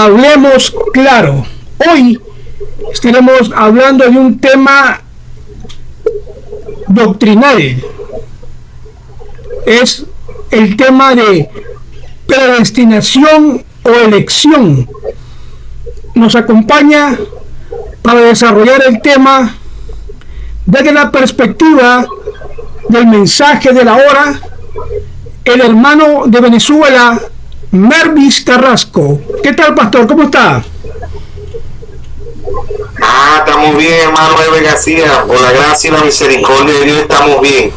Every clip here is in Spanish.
Hablemos claro. Hoy estaremos hablando de un tema doctrinal. Es el tema de predestinación o elección. Nos acompaña para desarrollar el tema desde la perspectiva del mensaje de la hora, el hermano de Venezuela, Mervis Carrasco. ¿Qué tal, pastor? ¿Cómo está? Estamos bien, hermano Eber García. Por la gracia y la misericordia de Dios estamos bien.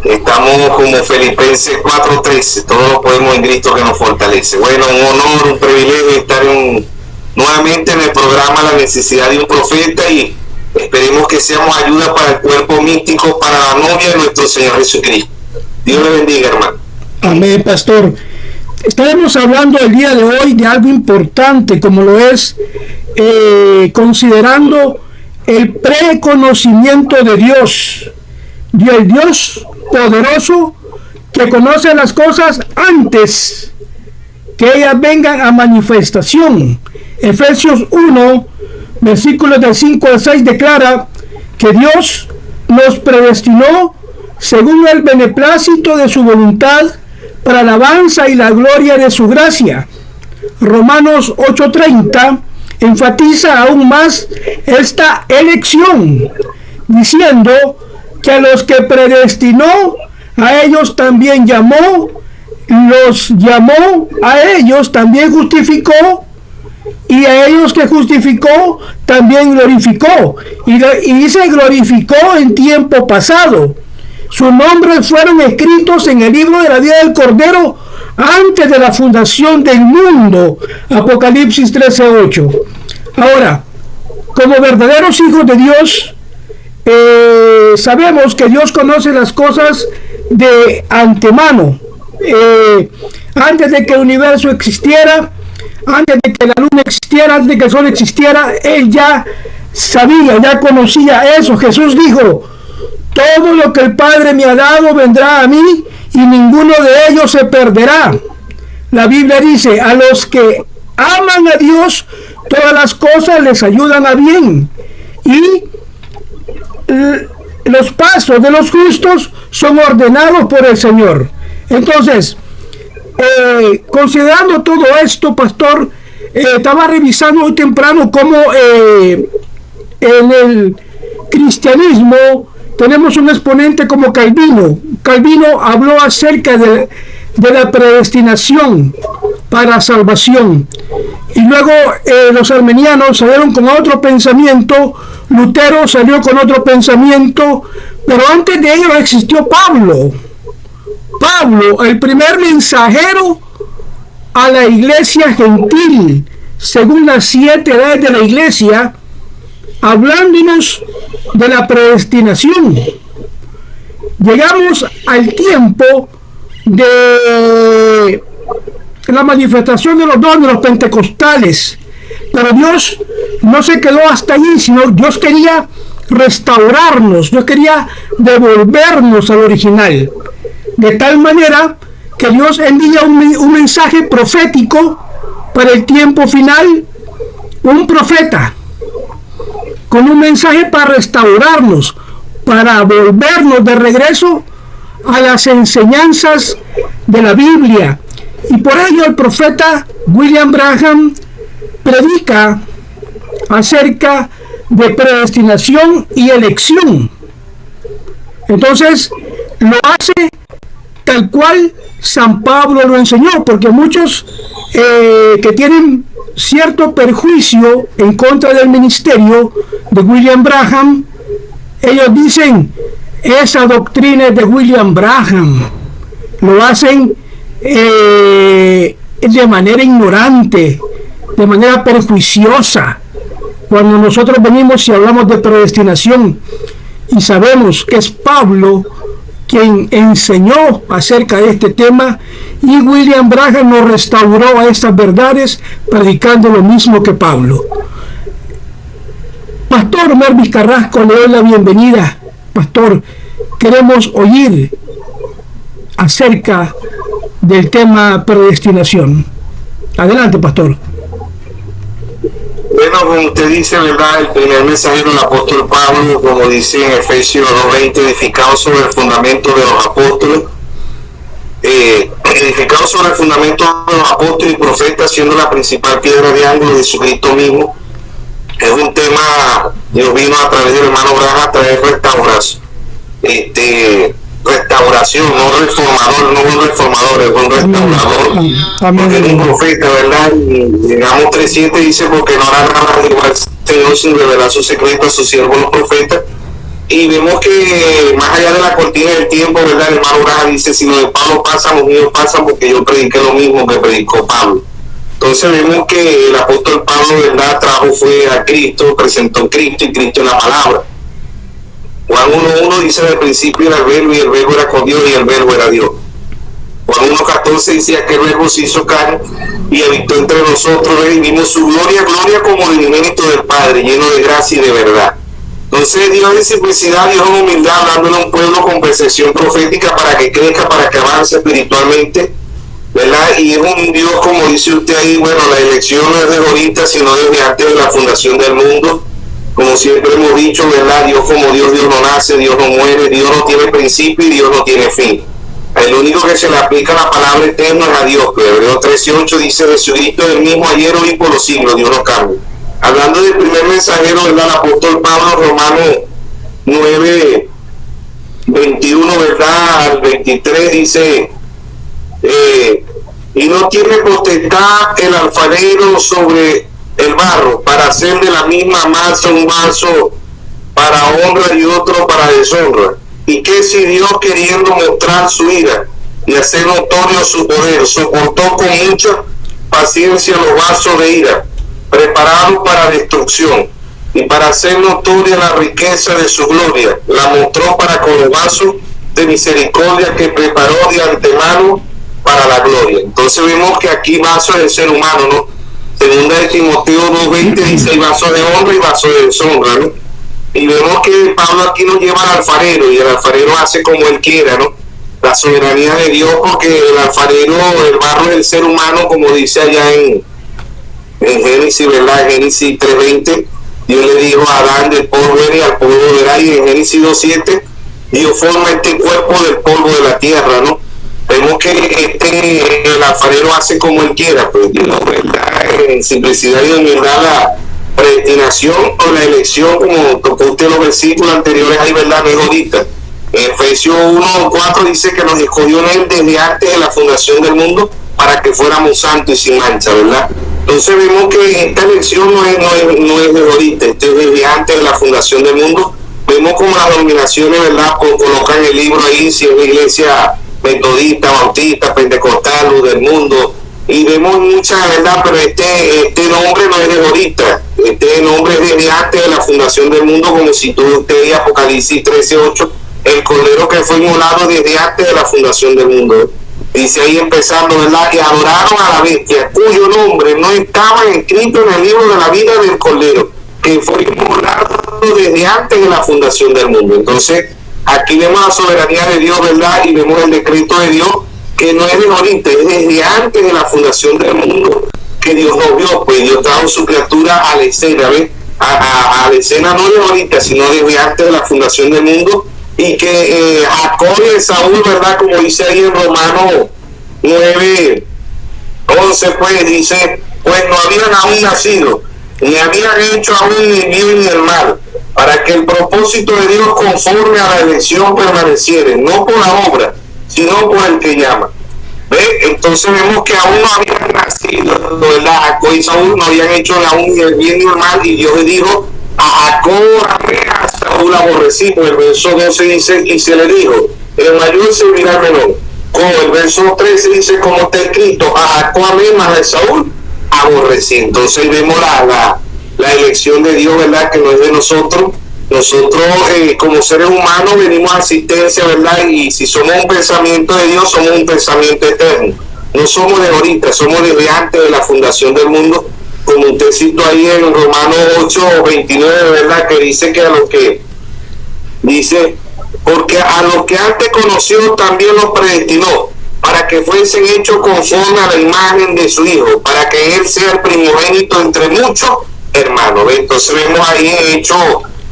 Estamos como Filipenses 4:13. Todos lo podemos en Cristo que nos fortalece. Bueno, un honor, un privilegio estar nuevamente en el programa La Necesidad de un Profeta, y esperemos que seamos ayuda para el cuerpo místico, para la novia de nuestro Señor Jesucristo. Dios le bendiga, hermano. Amén, pastor. Estaremos hablando el día de hoy de algo importante, como lo es considerando el preconocimiento de Dios, y el Dios poderoso que conoce las cosas antes que ellas vengan a manifestación. Efesios 1, versículos del 5 al 6 declara que Dios nos predestinó según el beneplácito de su voluntad para la alabanza y la gloria de su gracia. Romanos 8:30 enfatiza aún más esta elección, diciendo que a los que predestinó, a ellos también llamó, los llamó, a ellos también justificó, y a ellos que justificó también glorificó. Y dice glorificó en tiempo pasado. Sus nombres fueron escritos en el libro de la vida del Cordero antes de la fundación del mundo. Apocalipsis 13:8. Ahora, como verdaderos hijos de Dios, sabemos que Dios conoce las cosas de antemano. Antes de que el universo existiera, antes de que la luna existiera, antes de que el sol existiera, Él ya sabía, ya conocía eso. Jesús dijo: todo lo que el Padre me ha dado vendrá a mí, y ninguno de ellos se perderá. La Biblia dice: a los que aman a Dios, todas las cosas les ayudan a bien, y los pasos de los justos son ordenados por el Señor. Entonces, considerando todo esto, pastor, estaba revisando hoy temprano cómo en el cristianismo tenemos un exponente como Calvino. Calvino habló acerca de la predestinación para salvación. Y luego los armenianos salieron con otro pensamiento, Lutero salió con otro pensamiento, pero antes de ello existió Pablo. Pablo, el primer mensajero a la iglesia gentil, según las 7 edades de la iglesia, hablándonos de la predestinación. Llegamos al tiempo de la manifestación de los dones, los pentecostales, pero Dios no se quedó hasta allí, sino Dios quería restaurarnos, Dios quería devolvernos al original, de tal manera que Dios envía un mensaje profético para el tiempo final, un profeta con un mensaje para restaurarnos, para volvernos de regreso a las enseñanzas de la Biblia. Y por ello el profeta William Branham predica acerca de predestinación y elección. Entonces lo hace tal cual San Pablo lo enseñó, porque muchos que tienen cierto perjuicio en contra del ministerio de William Branham, ellos dicen: esa doctrina es de William Branham. Lo hacen de manera ignorante, de manera perjuiciosa, cuando nosotros venimos y hablamos de predestinación y sabemos que es Pablo quien enseñó acerca de este tema, y William Branham nos restauró a estas verdades predicando lo mismo que Pablo. Pastor Mervis Carrasco, le doy la bienvenida. Pastor, queremos oír acerca del tema predestinación. Adelante, pastor. Bueno, como usted dice, ¿verdad? El primer mensajero, el apóstol Pablo, como dice en Efesios 2:20, edificado sobre el fundamento de los apóstoles, edificado sobre el fundamento de los apóstoles y profetas, siendo la principal piedra de ángulo de Jesucristo mismo. Es un tema, Dios vino a través del hermano Branham a traer restauración, restauración, no reformador, no un reformador, es un restaurador, porque es un profeta, ¿verdad? Y digamos 3:7 dice, porque no hará nada igual Señor sin revelar sus secretos a sus siervos los profetas. Y vemos que más allá de la cortina del tiempo, ¿verdad? El hermano Branham dice, si lo de Pablo pasa, los míos pasan, porque yo prediqué lo mismo que predicó Pablo. Entonces vemos que el apóstol Pablo, ¿verdad? Fue a Cristo, presentó Cristo y Cristo en la palabra. Juan 1:1 dice, al principio era el verbo y el verbo era con Dios y el verbo era Dios. Juan 1:14 dice, aquel verbo se hizo carne y habitó entre nosotros, y vimos su gloria, gloria como el unigénito del Padre, lleno de gracia y de verdad. Entonces Dios en simplicidad, Dios en humildad, hablándole a un pueblo con percepción profética para que crezca, para que avance espiritualmente, ¿verdad? Y es un Dios, como dice usted ahí, bueno, la elección no es de ahorita, sino desde antes de la fundación del mundo. Como siempre hemos dicho, ¿verdad? Dios como Dios, Dios no nace, Dios no muere, Dios no tiene principio y Dios no tiene fin. El único que se le aplica la palabra eterna es a Dios. Pero Hebreos 13:8 dice, Jesucristo es el mismo ayer, hoy y por los siglos, Dios no cambia. Hablando del primer mensajero, ¿verdad? El apóstol Pablo, Romanos 9:21, ¿verdad? Al 23 dice, y no tiene potestad el alfarero sobre el barro para hacer de la misma masa un vaso para honra y otro para deshonra. Y que si Dios, queriendo mostrar su ira y hacer notorio su poder, soportó con mucha paciencia los vasos de ira preparados para destrucción, y para hacer notoria la riqueza de su gloria, la mostró para con los vasos de misericordia que preparó de antemano para la gloria. Entonces vemos que aquí vaso es el ser humano, ¿no? Segunda de Timoteo 2:20 dice, hay vaso de honra y vaso de deshonra, ¿no? Y vemos que Pablo aquí nos lleva al alfarero, y el alfarero hace como él quiera, ¿no? La soberanía de Dios, porque el alfarero, el barro es el ser humano, como dice allá en Génesis, ¿verdad? Génesis 3:20, Dios le dijo a Adán, del polvo eres, al polvo verás, y en Génesis 2:7 Dios forma este cuerpo del polvo de la tierra, ¿no? Vemos que el alfarero hace como él quiera, pues Dios, ¿verdad? En simplicidad y humildad, la predestinación o la elección, como tocó usted los versículos anteriores, ahí, ¿verdad? No es ahorita. En Efesios 1:4 dice que nos escogió en él desde antes de la fundación del mundo para que fuéramos santos y sin mancha, ¿verdad? Entonces vemos que esta elección no es de ahorita, esto es desde antes de la fundación del mundo. Vemos como las denominaciones, ¿verdad? Colocan el libro ahí, si es la iglesia metodista, bautista, pentecostal, luz del mundo, y vemos muchas, ¿verdad? Pero este nombre no es de ahorita, este nombre es desde antes de la fundación del mundo, como si tú usted Apocalipsis 13:8, el cordero que fue inmolado desde antes de la fundación del mundo. Dice ahí empezando, ¿verdad? Y adoraron a la bestia, cuyo nombre no estaba escrito en el libro de la vida del cordero, que fue inmolado desde antes de la fundación del mundo. Entonces, aquí vemos la soberanía de Dios, ¿verdad? Y vemos el decreto de Dios, que no es de ahorita, es desde antes de la fundación del mundo, que Dios nos vio, pues Dios trajo su criatura a la escena, ¿ves? A la escena no de ahorita, sino desde antes de la fundación del mundo, y que Jacob y Saúl, ¿verdad? Como dice ahí en Romanos 9:11, pues dice, pues no habían aún nacido, ni habían hecho aún ni bien ni el mal, para que el propósito de Dios conforme a la elección permaneciera, no por la obra, sino por el que llama. ¿Ve? Entonces vemos que aún no habían nacido, ¿verdad? Jacob y Saúl no habían hecho aún ni el bien ni el mal, y Dios le dijo, a Jacob a Saúl aborrecí, pues el verso 12 dice, y se le dijo, el mayor servirá al menor. Como el verso 13 dice, como está escrito, a Jacob amé, mas a Saúl aborrecí. Entonces vemos la elección de Dios, ¿verdad? Que no es de nosotros. Nosotros como seres humanos venimos a asistencia, ¿verdad? Y si somos un pensamiento de Dios, somos un pensamiento eterno. No somos de ahorita, somos desde antes de la fundación del mundo, como usted citó ahí en Romanos 8:29, ¿verdad? Que dice que porque a los que antes conoció también los predestinó, para que fuesen hechos conforme a la imagen de su Hijo, para que Él sea el primogénito entre muchos hermano. Entonces vemos ahí en Hechos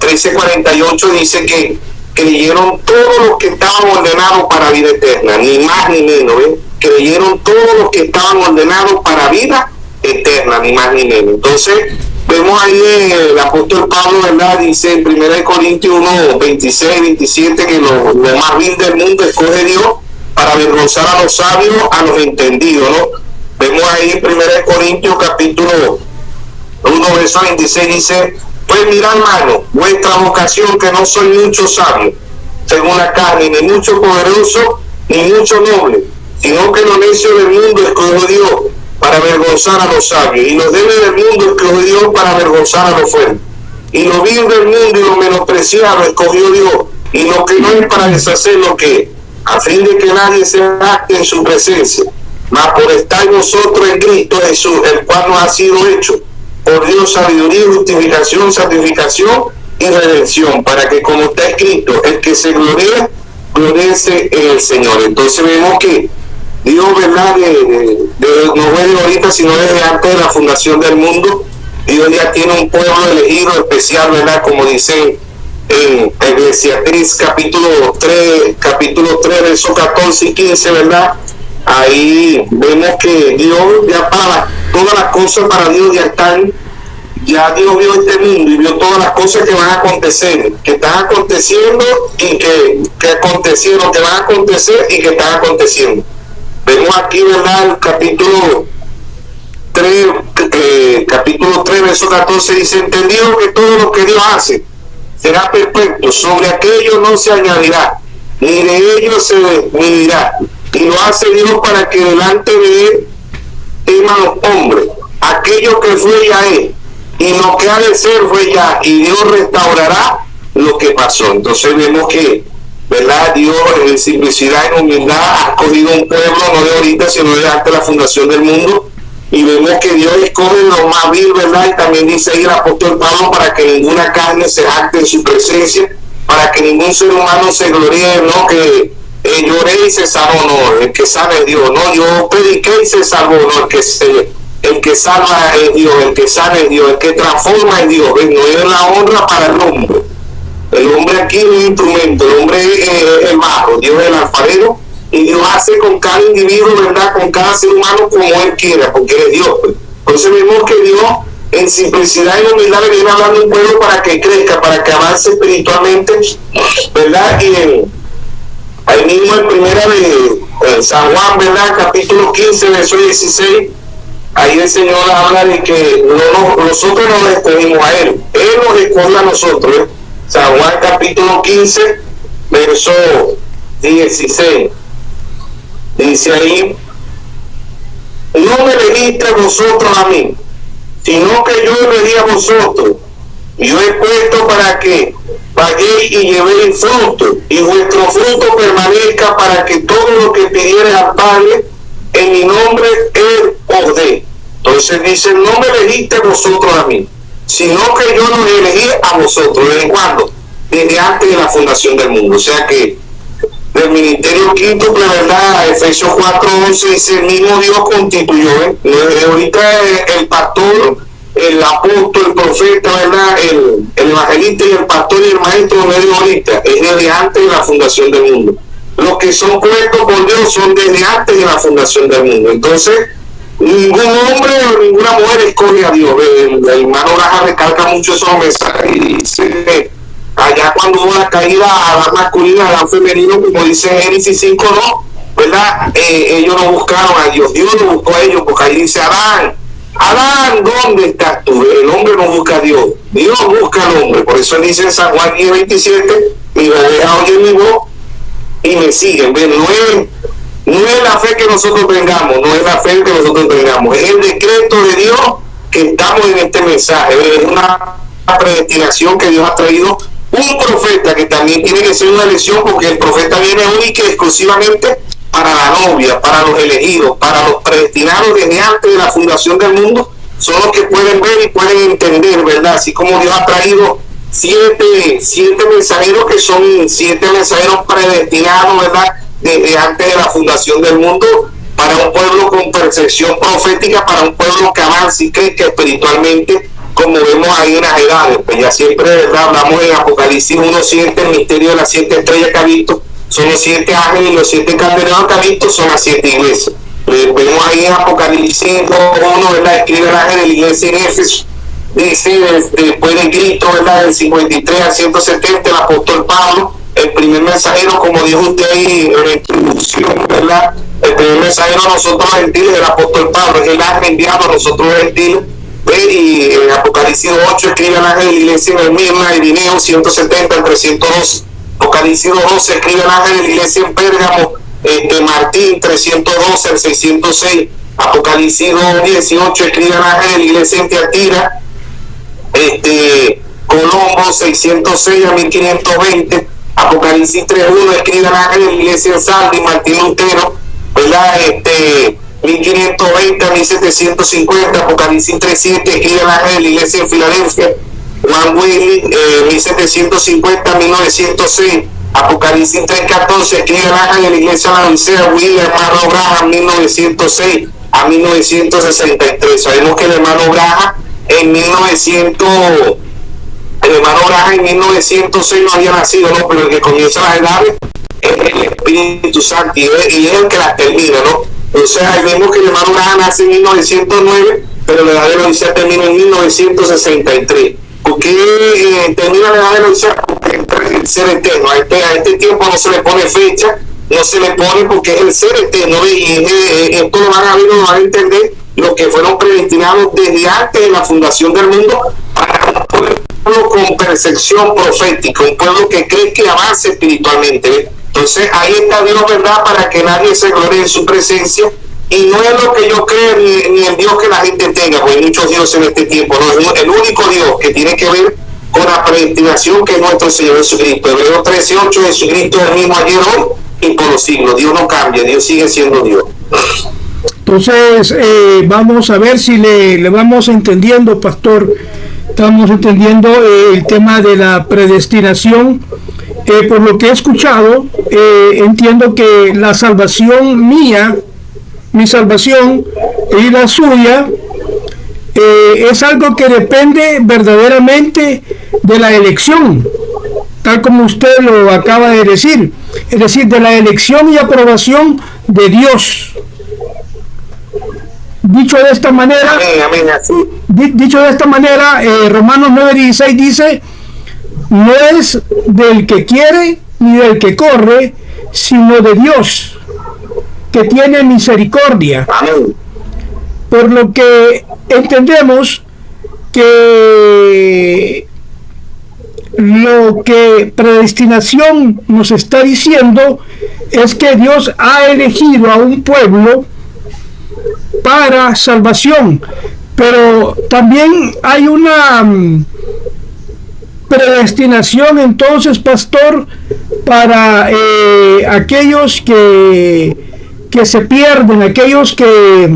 13:48 dice que creyeron todos los que estaban ordenados para vida eterna, ni más ni menos, ¿ves? Creyeron todos los que estaban ordenados para vida eterna, ni más ni menos. Entonces vemos ahí el apóstol Pablo, ¿verdad? Dice en 1 Corintios 1:26-27 que lo más vil del mundo escoge Dios para avergonzar a los sabios, a los entendidos, ¿no? Vemos ahí en 1 Corintios capítulo 1, verso 26 dice: pues mirad, hermano, vuestra vocación, que no soy mucho sabio según la carne, ni mucho poderoso, ni mucho noble, sino que lo necio del mundo escogió Dios para avergonzar a los sabios, y los débiles del mundo escogió Dios para avergonzar a los fuertes, y lo vil del mundo y lo menospreciado escogió Dios, y lo que no es, para deshacer lo que es, a fin de que nadie se acte en su presencia, mas por estar nosotros en Cristo Jesús, el cual nos ha sido hecho por Dios sabiduría, justificación, santificación y redención, para que, como está escrito, el que se gloria, gloriese en el Señor. Entonces vemos que Dios, ¿verdad? No fue de ahorita, sino desde antes de la fundación del mundo. Dios ya tiene un pueblo elegido especial, ¿verdad? Como dice en Eclesiastés capítulo 3, versos 14 y 15, ¿verdad? Ahí vemos que Dios ya para todas las cosas, para Dios ya están, ya Dios vio este mundo y vio todas las cosas que van a acontecer, que están aconteciendo y que acontecieron, que van a acontecer y que están aconteciendo. Vemos aquí, ¿verdad? El capítulo 3, verso 14 dice: entendido que todo lo que Dios hace será perfecto, sobre aquello no se añadirá, ni de ello se disminuirá, y lo hace Dios para que delante de él teman los hombres. Aquello que fue ya es, y lo que ha de ser fue ya, y Dios restaurará lo que pasó. Entonces vemos que, ¿verdad? Dios en simplicidad, en humildad, ha escogido un pueblo, no de ahorita, sino de antes de la fundación del mundo, y vemos que Dios escoge lo más vil, ¿verdad? Y también dice ahí el apóstol Pablo, para que ninguna carne se jacte en su presencia, para que ningún ser humano se gloríe, ¿no? Que lloré y se salvó, no, el que sabe es Dios, no, yo prediqué y se salvó, no, el que salva es Dios, el que sabe es Dios, el que transforma es Dios, no es la honra para el hombre. El hombre aquí es un instrumento, el hombre es el barro, Dios es el alfarero, y Dios hace con cada individuo, ¿verdad? Con cada ser humano como Él quiera, porque es Dios. Entonces vemos que Dios en simplicidad y humildad le viene hablando a un pueblo para que crezca, para que avance espiritualmente, ¿verdad? Y ahí mismo en primera de San Juan, ¿verdad? Capítulo 15, verso 16, ahí el Señor habla de que nosotros no le escogimos a Él nos escogió a nosotros, ¿eh? San Juan capítulo 15, verso 16, dice ahí: no me elegiste vosotros a mí, sino que yo elegí a vosotros, y yo he puesto para que vayáis y llevéis fruto, y vuestro fruto permanezca, para que todo lo que pidiereis al Padre en mi nombre Él os dé. Entonces dice: no me elegiste vosotros a mí, sino que yo los elegí a vosotros. ¿Desde cuándo? Desde antes de la fundación del mundo. O sea que del ministerio quíntuple, ¿verdad? Efesios 4:11 dice: el mismo Dios constituyó, ¿eh? Ahorita el pastor, el apóstol, el profeta, ¿verdad? El evangelista y el pastor y el maestro no es de ahorita, es desde antes de la fundación del mundo. Los que son puestos por Dios son desde antes de la fundación del mundo. Entonces, ningún hombre o ninguna mujer escoge a Dios. El hermano Raja recalca mucho esos mensajes y dice: allá cuando hubo la caída a la masculina, a la femenino, como dice Génesis 5:2, ¿verdad? Ellos no buscaron a Dios, Dios no buscó a ellos, porque ahí dice: Adán, ¿dónde estás tú? El hombre no busca a Dios, Dios busca al hombre. Por eso él dice en San Juan 10:27: mi oveja oye mi voz y me siguen. No es la fe que nosotros tengamos, no es la fe que nosotros tengamos, es el decreto de Dios que estamos en este mensaje. Es una predestinación que Dios ha traído. Un profeta, que también tiene que ser una elección, porque el profeta viene única y exclusivamente para la novia, para los elegidos, para los predestinados desde antes de la fundación del mundo. Son los que pueden ver y pueden entender, ¿verdad? Así como Dios ha traído siete mensajeros, que son 7 mensajeros predestinados, ¿verdad? Desde antes de la fundación del mundo, para un pueblo con percepción profética, para un pueblo que avance y crezca espiritualmente como vemos ahí en las edades. Pues ya siempre, ¿verdad? Hablamos en Apocalipsis 1:7, el misterio de las 7 estrellas que ha visto son los 7 ángeles, y los 7 candeleros que ha visto son las 7 iglesias. Vemos ahí en Apocalipsis 2:1, ¿verdad? Escribe el ángel de la iglesia en Éfeso, dice después de Cristo, ¿verdad? Del 53 al 170, el apóstol Pablo, el primer mensajero, como dijo usted ahí en la introducción, ¿verdad? El primer mensajero a nosotros los gentiles, el apóstol Pablo, es el ángel enviado a nosotros los gentiles. Y en Apocalipsis 8 escribe el ángel de la iglesia en Esmirna, Irineo 170 al 312. Apocalipsis 2:12 escribe el ángel de la iglesia en Pérgamo, Martín 312 al 606. Apocalipsis 2:18 escribe el ángel de la iglesia en Tiatira, Colombo 606 a 1520. Apocalipsis 3:1 escribe el ángel de la iglesia en Sardi, Martín Lutero, ¿verdad? 1520 a 1750. Apocalipsis 3:7 escribe el ángel de la iglesia en Filadelfia, Juan Wesley, 1750 a 1906. Apocalipsis 3:14 escribe el ángel de la iglesia en la Odisea, William hermano Graham, 1906 a 1963. Sabemos que el hermano Graham en 1906 no había nacido, ¿no? Pero el que comienza las edades es el Espíritu Santo, y es el que las termina, ¿no? Entonces ahí vemos que el hermano Graham nace en 1909, pero la edad de la Odisea termina en 1963. ¿Por qué termina la edad de la Odisea? Porque es el ser eterno. A este tiempo no se le pone fecha, no se le pone, porque es el ser eterno, y esto lo van a entender los que fueron predestinados desde antes de la fundación del mundo para un pueblo con percepción profética, un pueblo que cree que avance espiritualmente, ¿ves? Entonces ahí está Dios, ¿verdad? Para que nadie se glorie en su presencia, y no es lo que yo creo ni el Dios que la gente tenga, porque hay muchos dioses en este tiempo, no, es el único Dios que tiene que ver con la predestinación, que es nuestro Señor Jesucristo. Hebreos 13:8, Jesucristo es el mismo ayer, hoy y por los siglos. Dios no cambia, Dios sigue siendo Dios. Entonces, vamos a ver si le vamos entendiendo, pastor. Estamos entendiendo el tema de la predestinación. Por lo que he escuchado, entiendo que la salvación mía, mi salvación y la suya, es algo que depende verdaderamente de la elección, tal como usted lo acaba de decir, es decir, de la elección y aprobación de Dios. Dicho de esta manera, dicho de esta manera, Romanos 9:16 dice: no es del que quiere ni del que corre, sino de Dios, que tiene misericordia. Por lo que entendemos que lo que predestinación nos está diciendo es que Dios ha elegido a un pueblo para salvación, pero también hay una predestinación, entonces, pastor, para aquellos que se pierden, aquellos que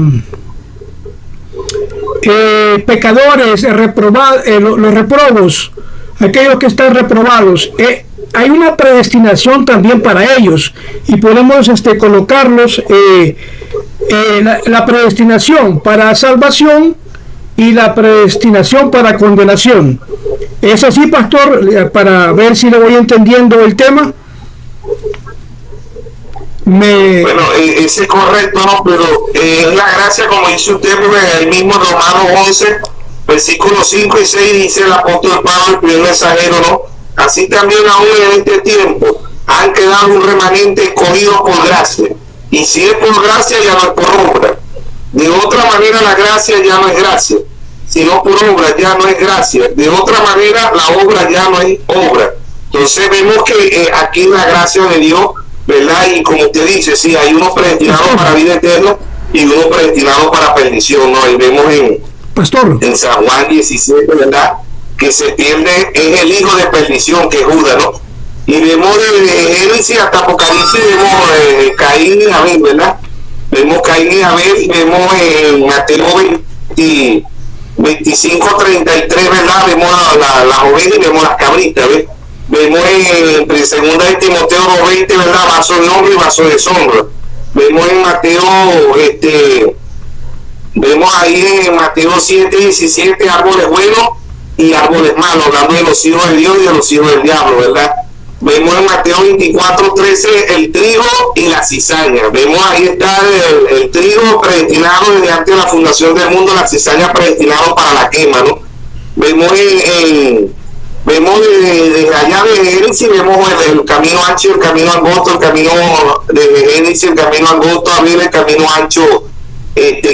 pecadores, los reprobos, aquellos que están reprobados. Hay una predestinación también para ellos, y podemos colocarlos la predestinación para salvación y la predestinación para condenación. ¿Es así, pastor? Para ver si le voy entendiendo el tema. Bueno, ese es correcto, ¿no? Pero es la gracia, como dice usted, porque el mismo Romanos 11, versículos 5 y 6 dice el apóstol Pablo, el primer mensajero, ¿no? Así también aún en este tiempo han quedado un remanente escogido por gracia. Y si es por gracia, ya no es por obra. De otra manera, la gracia ya no es gracia. Si no por obra, ya no es gracia. De otra manera, la obra ya no es obra. Entonces vemos que aquí la gracia de Dios, ¿verdad? Y como usted dice, sí, hay unos predestinados para vida eterna y unos predestinados para perdición, ¿no? Y vemos en San Juan 17, ¿verdad? Que se pierde, es el hijo de perdición, que es Judas, ¿no? Y vemos de Génesis hasta Apocalipsis, vemos Caín y Abel, ¿verdad? Vemos Caín y Abel, y vemos en Mateo 25:33, ¿verdad? Vemos las ovejas y vemos las cabritas, ¿ves? Vemos en segunda de Timoteo 2:20, ¿verdad? Vaso de honra y vaso de deshonra. Vemos en Mateo Vemos ahí en Mateo 7:17 árboles buenos y árboles malos, hablando de los hijos de Dios y de los hijos del diablo, ¿verdad? Vemos en Mateo 24:13 el trigo y la cizaña. Vemos ahí está el trigo predestinado desde antes de la fundación del mundo, la cizaña predestinado para la quema, ¿no? Vemos vemos desde allá de Génesis, vemos el camino ancho, el camino angosto, el camino de Génesis, el camino angosto, abrir el camino ancho,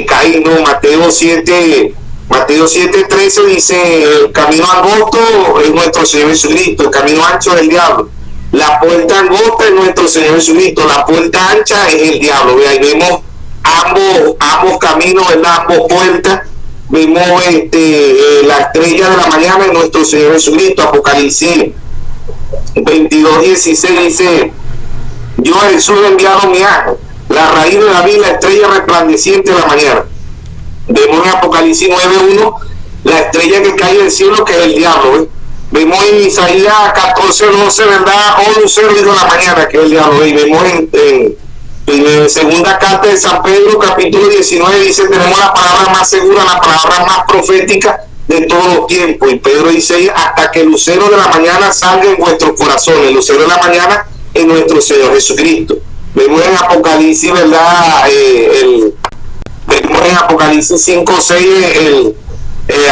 Caín, ¿no? Mateo 7:13 dice, el camino angosto es nuestro Señor Jesucristo, el camino ancho es el diablo. La puerta angosta es nuestro Señor Jesucristo, la puerta ancha es el diablo. Ahí vemos ambos caminos, ¿verdad? Ambos puertas. Vemos la estrella de la mañana es nuestro Señor Jesucristo. Apocalipsis 22:16 dice, yo Jesús he enviado mi ángel, la raíz de David, la estrella resplandeciente de la mañana. Vemos en Apocalipsis 9:1 la estrella que cae del cielo, que es el diablo, ¿eh? Vemos en Isaías 14:12, ¿verdad? O lucero de la mañana, que es el diablo. Y vemos en segunda carta de San Pedro, capítulo 19, dice, tenemos la palabra más segura, la palabra más profética de todos los tiempos. Y Pedro dice, hasta que el lucero de la mañana salga en vuestros corazones. El lucero de la mañana es nuestro Señor Jesucristo. Vemos en Apocalipsis, ¿verdad? Vemos en Apocalipsis 5:6,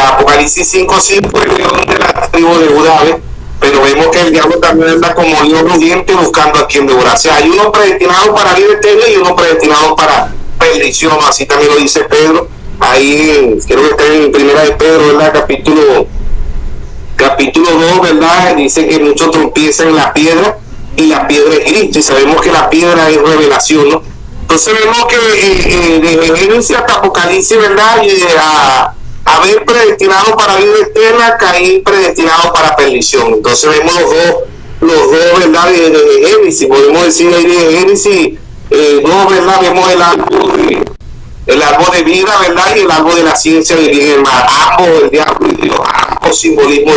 Apocalipsis 5:5, el león de la tribu de Judá, ¿ves? Pero vemos que el diablo también anda como león rugiente buscando a quien devorar. O sea, hay uno predestinado para vida eterna y uno predestinado para perdición, así también lo dice Pedro. Ahí, creo que está en primera de Pedro, ¿verdad? Capítulo 2, ¿verdad? Dice que muchos tropiezan en la piedra y la piedra es Cristo, y sabemos que la piedra es revelación, ¿no? Entonces vemos que desde Génesis hasta Apocalipsis, ¿verdad? Haber predestinado para vida eterna, Caín predestinado para perdición. Entonces vemos los dos, ¿verdad? De Génesis, podemos decir ahí de Génesis, ¿verdad? Vemos el árbol de vida, ¿verdad? Y el árbol de la ciencia de bien y el mal, ambos el diablo y Dios, ambos simbolismos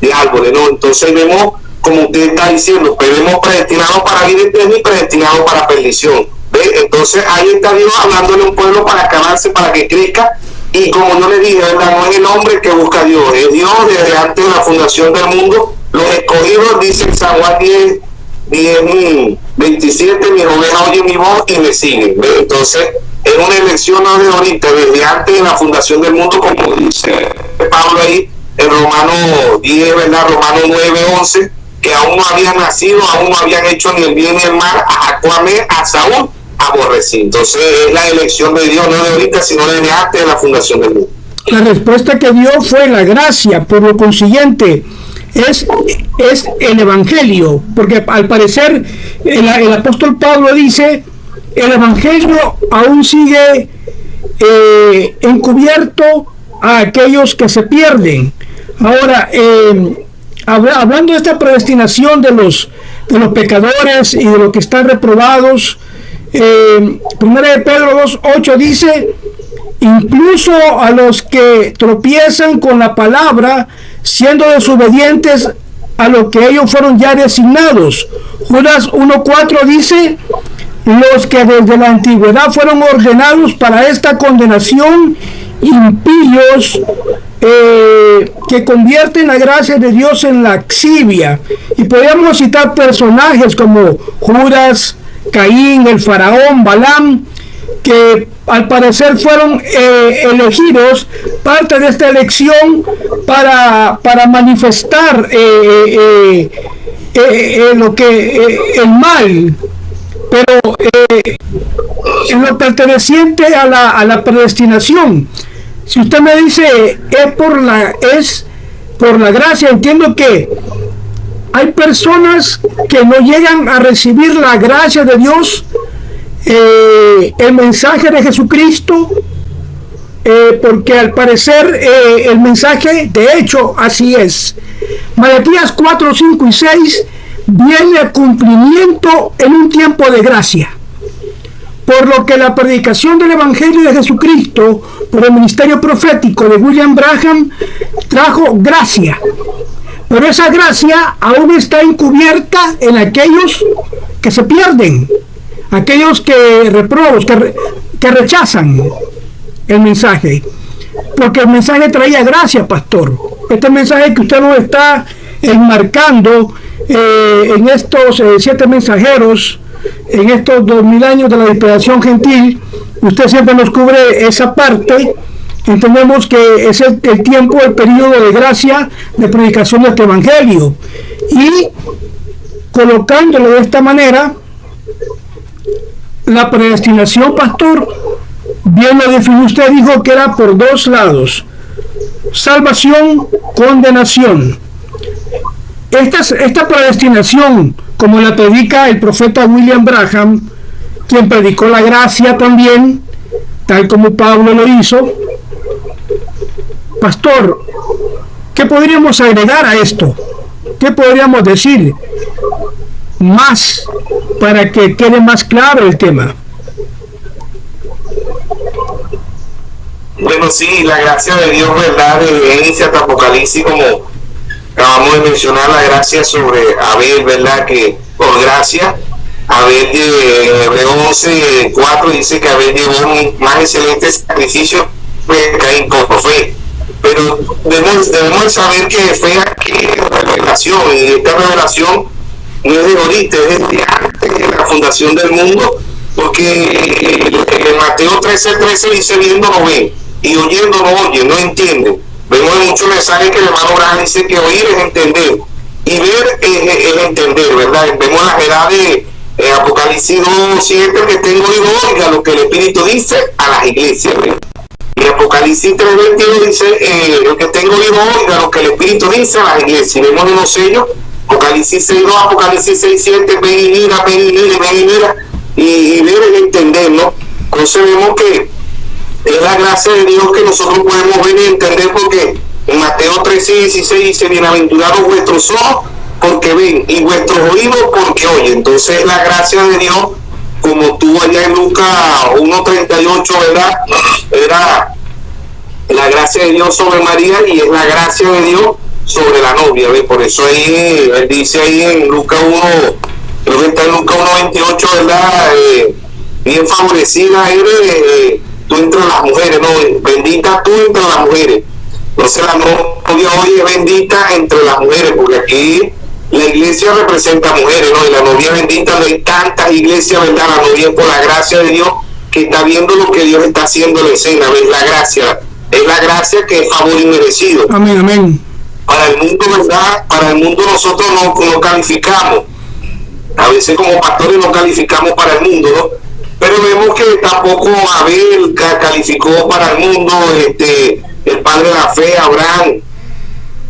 de árboles, ¿no? Entonces vemos, como usted está diciendo, pues vemos predestinado para vida eterna y predestinado para perdición. ¿Ve? Entonces ahí está Dios hablándole a un pueblo para acabarse, para que crezca. Y como yo le dije, ¿verdad? No es el hombre que busca a Dios, es Dios desde antes de la fundación del mundo. Los escogidos, dice en San Juan 10:27, mis ovejas oyen mi voz y me siguen. ¿Ve? Entonces es una elección no de ahorita, desde antes de la fundación del mundo, como dice Pablo ahí en Romanos 10, ¿verdad? Romanos 9:11, que aún no habían nacido, aún no habían hecho ni el bien ni el mal, a Jacob, a Saúl aborrecí. Entonces es la elección de Dios, no de ahorita, sino desde antes de la fundación del mundo. La respuesta que dio fue la gracia, por lo consiguiente es el evangelio, porque al parecer el apóstol Pablo dice, el evangelio aún sigue encubierto a aquellos que se pierden. Ahora, hablando de esta predestinación de los pecadores y de los que están reprobados, Primera de Pedro 2:8 dice, incluso a los que tropiezan con la palabra, siendo desobedientes a lo que ellos fueron ya designados. Judas 1:4 dice, los que desde la antigüedad fueron ordenados para esta condenación, impíos, que convierten la gracia de Dios en laxivia. Y podríamos citar personajes como Judas, Caín, el faraón, Balaam, que al parecer fueron elegidos, parte de esta elección para manifestar lo que el mal, pero en lo perteneciente a la predestinación. Si usted me dice es por la gracia, entiendo que hay personas que no llegan a recibir la gracia de Dios, el mensaje de Jesucristo, porque al parecer el mensaje, de hecho, así es. Malaquías 4, 5 y 6 viene a cumplimiento en un tiempo de gracia. Por lo que la predicación del Evangelio de Jesucristo por el ministerio profético de William Branham trajo gracia. Pero esa gracia aún está encubierta en aquellos que se pierden, aquellos que reproban, que rechazan. el mensaje, porque el mensaje traía gracia, pastor. Este mensaje que usted nos está enmarcando en estos 7 mensajeros, en estos 2000 años de la dispensación gentil, usted siempre nos cubre esa parte. Entendemos que es el tiempo, el periodo de gracia de predicación de este evangelio, y colocándolo de esta manera, la predestinación, pastor, bien lo definió usted, dijo que era por 2 lados: salvación, condenación. Esta predestinación, como la predica el profeta William Branham, quien predicó la gracia también, tal como Pablo lo hizo. Pastor, ¿qué podríamos agregar a esto? ¿Qué podríamos decir más para que quede más claro el tema? Bueno, sí, la gracia de Dios, ¿verdad? De Génesis hasta Apocalipsis, como acabamos de mencionar, la gracia sobre Abel, ¿verdad? Que por gracia, Abel de Hebreos 11:4 dice que Abel llevó un más excelente sacrificio que Caín por fe. Pero debemos saber que fe es revelación, y esta revelación no es de ahorita, es desde antes de la fundación del mundo, porque en Mateo 13:13 dice: viendo no ven, y oyendo no oyen, no entienden. Vemos en muchos mensajes que el hermano Branham dice que oír es entender, y ver es entender, ¿verdad? Vemos las edades de Apocalipsis 2:7, que tengo oído oiga lo que el Espíritu dice a las iglesias, ¿verdad? Y Apocalipsis 3:21 dice, el que tengo oído oiga lo que el Espíritu dice a las iglesias. Vemos unos sellos, Apocalipsis 6:2, Apocalipsis 6:7, ven y mira, ven y mira, ven y mira, y ver y entender, ¿no? Entonces vemos que es la gracia de Dios que nosotros podemos ver y entender, porque en Mateo 13:16 dice: bienaventurados vuestros ojos porque ven, y vuestros oídos porque oyen. Entonces es la gracia de Dios, como tú allá en Lucas 1:38, ¿verdad? Era la gracia de Dios sobre María, y es la gracia de Dios sobre la novia, ¿ves? Por eso ahí él dice ahí en Lucas 1, creo que está en Lucas 1:28, ¿verdad? Bien favorecida eres tú entre las mujeres, ¿no? Bendita tú entre las mujeres. Entonces la novia hoy es bendita entre las mujeres, porque aquí la iglesia representa mujeres, ¿no? Y la novia bendita, no hay tantas iglesias, ¿verdad? La novia es por la gracia de Dios, que está viendo lo que Dios está haciendo en la escena, ¿ves? La gracia, es la gracia que es favor inmerecido. Amén, amén. Para el mundo, ¿verdad? Para el mundo nosotros no calificamos. A veces como pastores no calificamos para el mundo, ¿no? Pero vemos que tampoco Abel calificó para el mundo, el padre de la fe, Abraham,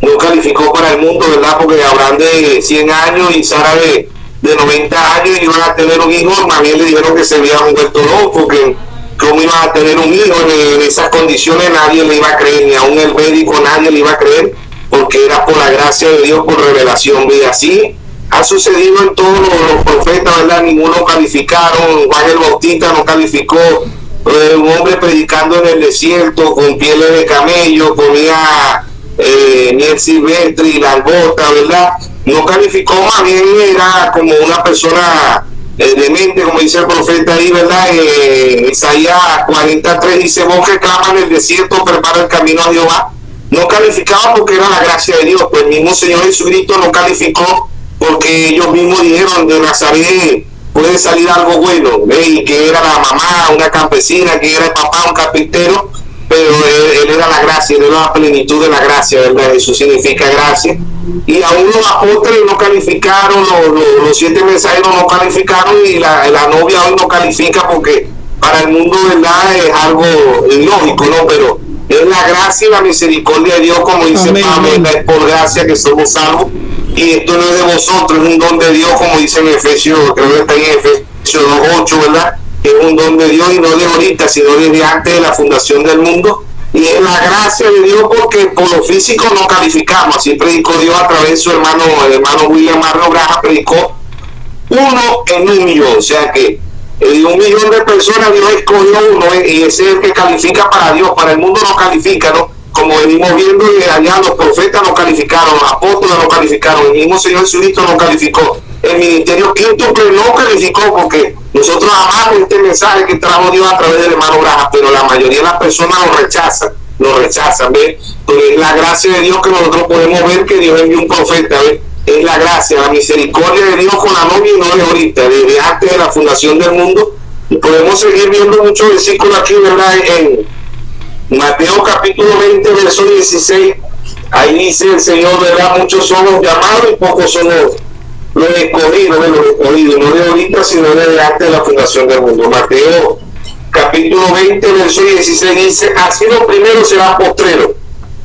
no calificó para el mundo, ¿verdad? Porque Abraham de 100 años y Sara de 90 años iban a tener un hijo, más bien le dijeron que se habían vuelto locos, que cómo iban a tener un hijo en esas condiciones. Nadie le iba a creer, ni aún el médico nadie le iba a creer, porque era por la gracia de Dios, por revelación. Y así ha sucedido en todos los profetas, ¿verdad? Ninguno calificaron. Juan el Bautista no calificó. Un hombre predicando en el desierto con pieles de camello, comía miel silvestre y langosta, ¿verdad? No calificó, más bien era como una persona demente, como dice el profeta ahí, ¿verdad? Isaías 43 dice: vos que clamas en el desierto, prepara el camino a Jehová. No calificaba porque era la gracia de Dios. Pues el mismo Señor Jesucristo no calificó, porque ellos mismos dijeron: de Nazaret puede salir algo bueno, ¿ves? Y que era la mamá una campesina, que era el papá un carpintero, pero él era la gracia, él era la plenitud de la gracia, ¿verdad? Eso significa gracia. Y aún los apóstoles no calificaron, los 7 mensajeros no calificaron, y la novia hoy no califica, porque para el mundo, ¿verdad?, es algo ilógico, ¿no? Pero es la gracia y la misericordia de Dios, como dice Pablo, es por gracia que somos salvos, y esto no es de vosotros, es un don de Dios, como dice en Efesios, creo que está en Efesios 2:8, ¿verdad? Es un don de Dios, y no de ahorita, sino desde antes de la fundación del mundo. Y es la gracia de Dios, porque por lo físico no calificamos. Así predicó Dios a través de su hermano, el hermano William Marno Branham, predicó 1 en 1.000.000, o sea que de 1.000.000 de personas Dios escogió 1, y ese es el que califica para Dios. Para el mundo no califica, ¿no? Como venimos viendo, allá los profetas no calificaron, los apóstoles no calificaron, el mismo Señor Jesucristo no calificó, el ministerio quíntuple no calificó, porque nosotros amamos este mensaje que trajo Dios a través del hermano Branham, pero la mayoría de las personas lo rechazan, ¿ves? Pero es la gracia de Dios que nosotros podemos ver que Dios envió un profeta, ¿ves? Es la gracia, la misericordia de Dios con la novia y no de ahorita, desde antes de la fundación del mundo. Y podemos seguir viendo muchos versículos aquí, ¿verdad? En Mateo capítulo 20, verso 16, ahí dice el Señor, ¿verdad? Muchos son los llamados y pocos son los escogidos, no de ahorita, sino desde antes de la fundación del mundo. Mateo capítulo 20, verso 16 dice, así los primeros serán postreros,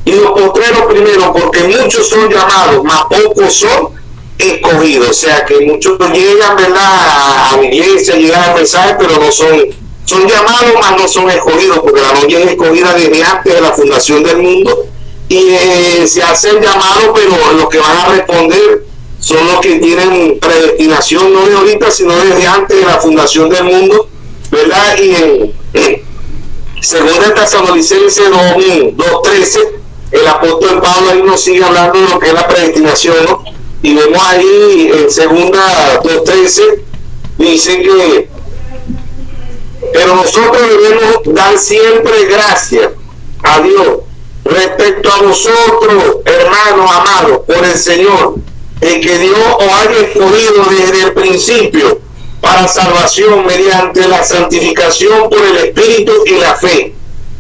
y los postreros primero, porque muchos son llamados, mas pocos son escogidos. O sea que muchos llegan, ¿verdad?, a la iglesia, llegan al mensaje, pero no son llamados, mas no son escogidos, porque la novia es escogida desde antes de la fundación del mundo, y se hacen llamados, pero los que van a responder son los que tienen predestinación, no de ahorita, sino desde antes de la fundación del mundo, ¿verdad? Y en segunda Tesalonicenses 2:13, el apóstol Pablo ahí nos sigue hablando de lo que es la predestinación, ¿no? Y vemos ahí en segunda 2:13, dice que pero nosotros debemos dar siempre gracias a Dios respecto a vosotros, hermanos amados, por el Señor, el que Dios os haya escogido desde el principio para salvación mediante la santificación por el Espíritu y la fe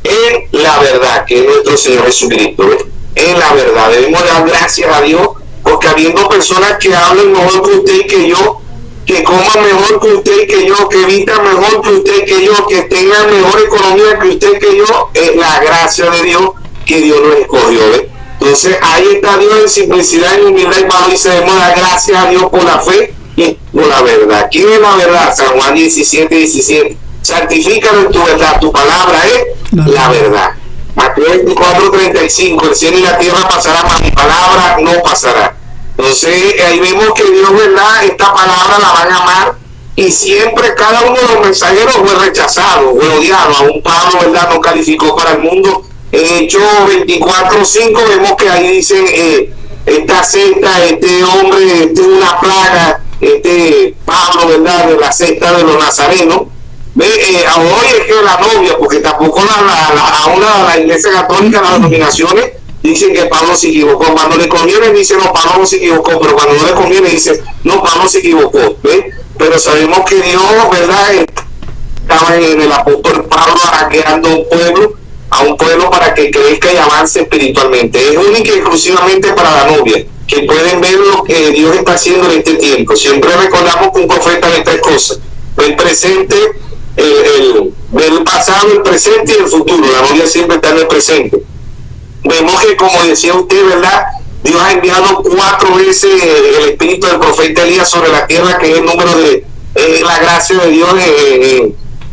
en la verdad, que es nuestro Señor Jesucristo, ¿ves? En la verdad debemos dar gracias a Dios, porque habiendo personas que hablen mejor que usted y que yo, que coman mejor que usted y que yo, que vistan mejor que usted y que yo, que tengan mejor economía que usted y que yo, es la gracia de Dios que Dios nos escogió, ¿ves? Entonces ahí está Dios en simplicidad y humildad, y Pablo dice, debemos dar gracias a Dios por la fe y por la verdad. ¿Quién es la verdad? San Juan 17:17. Santifícalo en tu verdad, tu palabra es la verdad. Mateo 24:35, el cielo y la tierra pasarán, mas mi palabra no pasará. Entonces ahí vemos que Dios, ¿verdad?, esta palabra la van a amar, y siempre cada uno de los mensajeros fue rechazado, fue odiado. Aún Pablo, ¿verdad?, no calificó para el mundo. En Hechos 24:5 vemos que ahí dicen, esta secta, este hombre, es una plaga, Pablo, ¿verdad?, de la secta de los nazarenos. Hoy es que la novia, porque tampoco la iglesia católica, las denominaciones dicen que Pablo se equivocó. Cuando le conviene dice, no, Pablo no se equivocó, pero cuando no le conviene dice, no, Pablo se equivocó, ¿ves? Pero sabemos que Dios, ¿verdad?, estaba en el apóstol Pablo arranqueando a un pueblo para que crezca y avance espiritualmente. Es única y exclusivamente para la novia, que pueden ver lo que Dios está haciendo en este tiempo. Siempre recordamos que un profeta ve tres cosas: el presente, el pasado, el presente y el futuro. La novia siempre está en el presente. Vemos que, como decía usted, ¿verdad?, Dios ha enviado 4 veces el espíritu del profeta Elías sobre la tierra, que es el número de la gracia de Dios.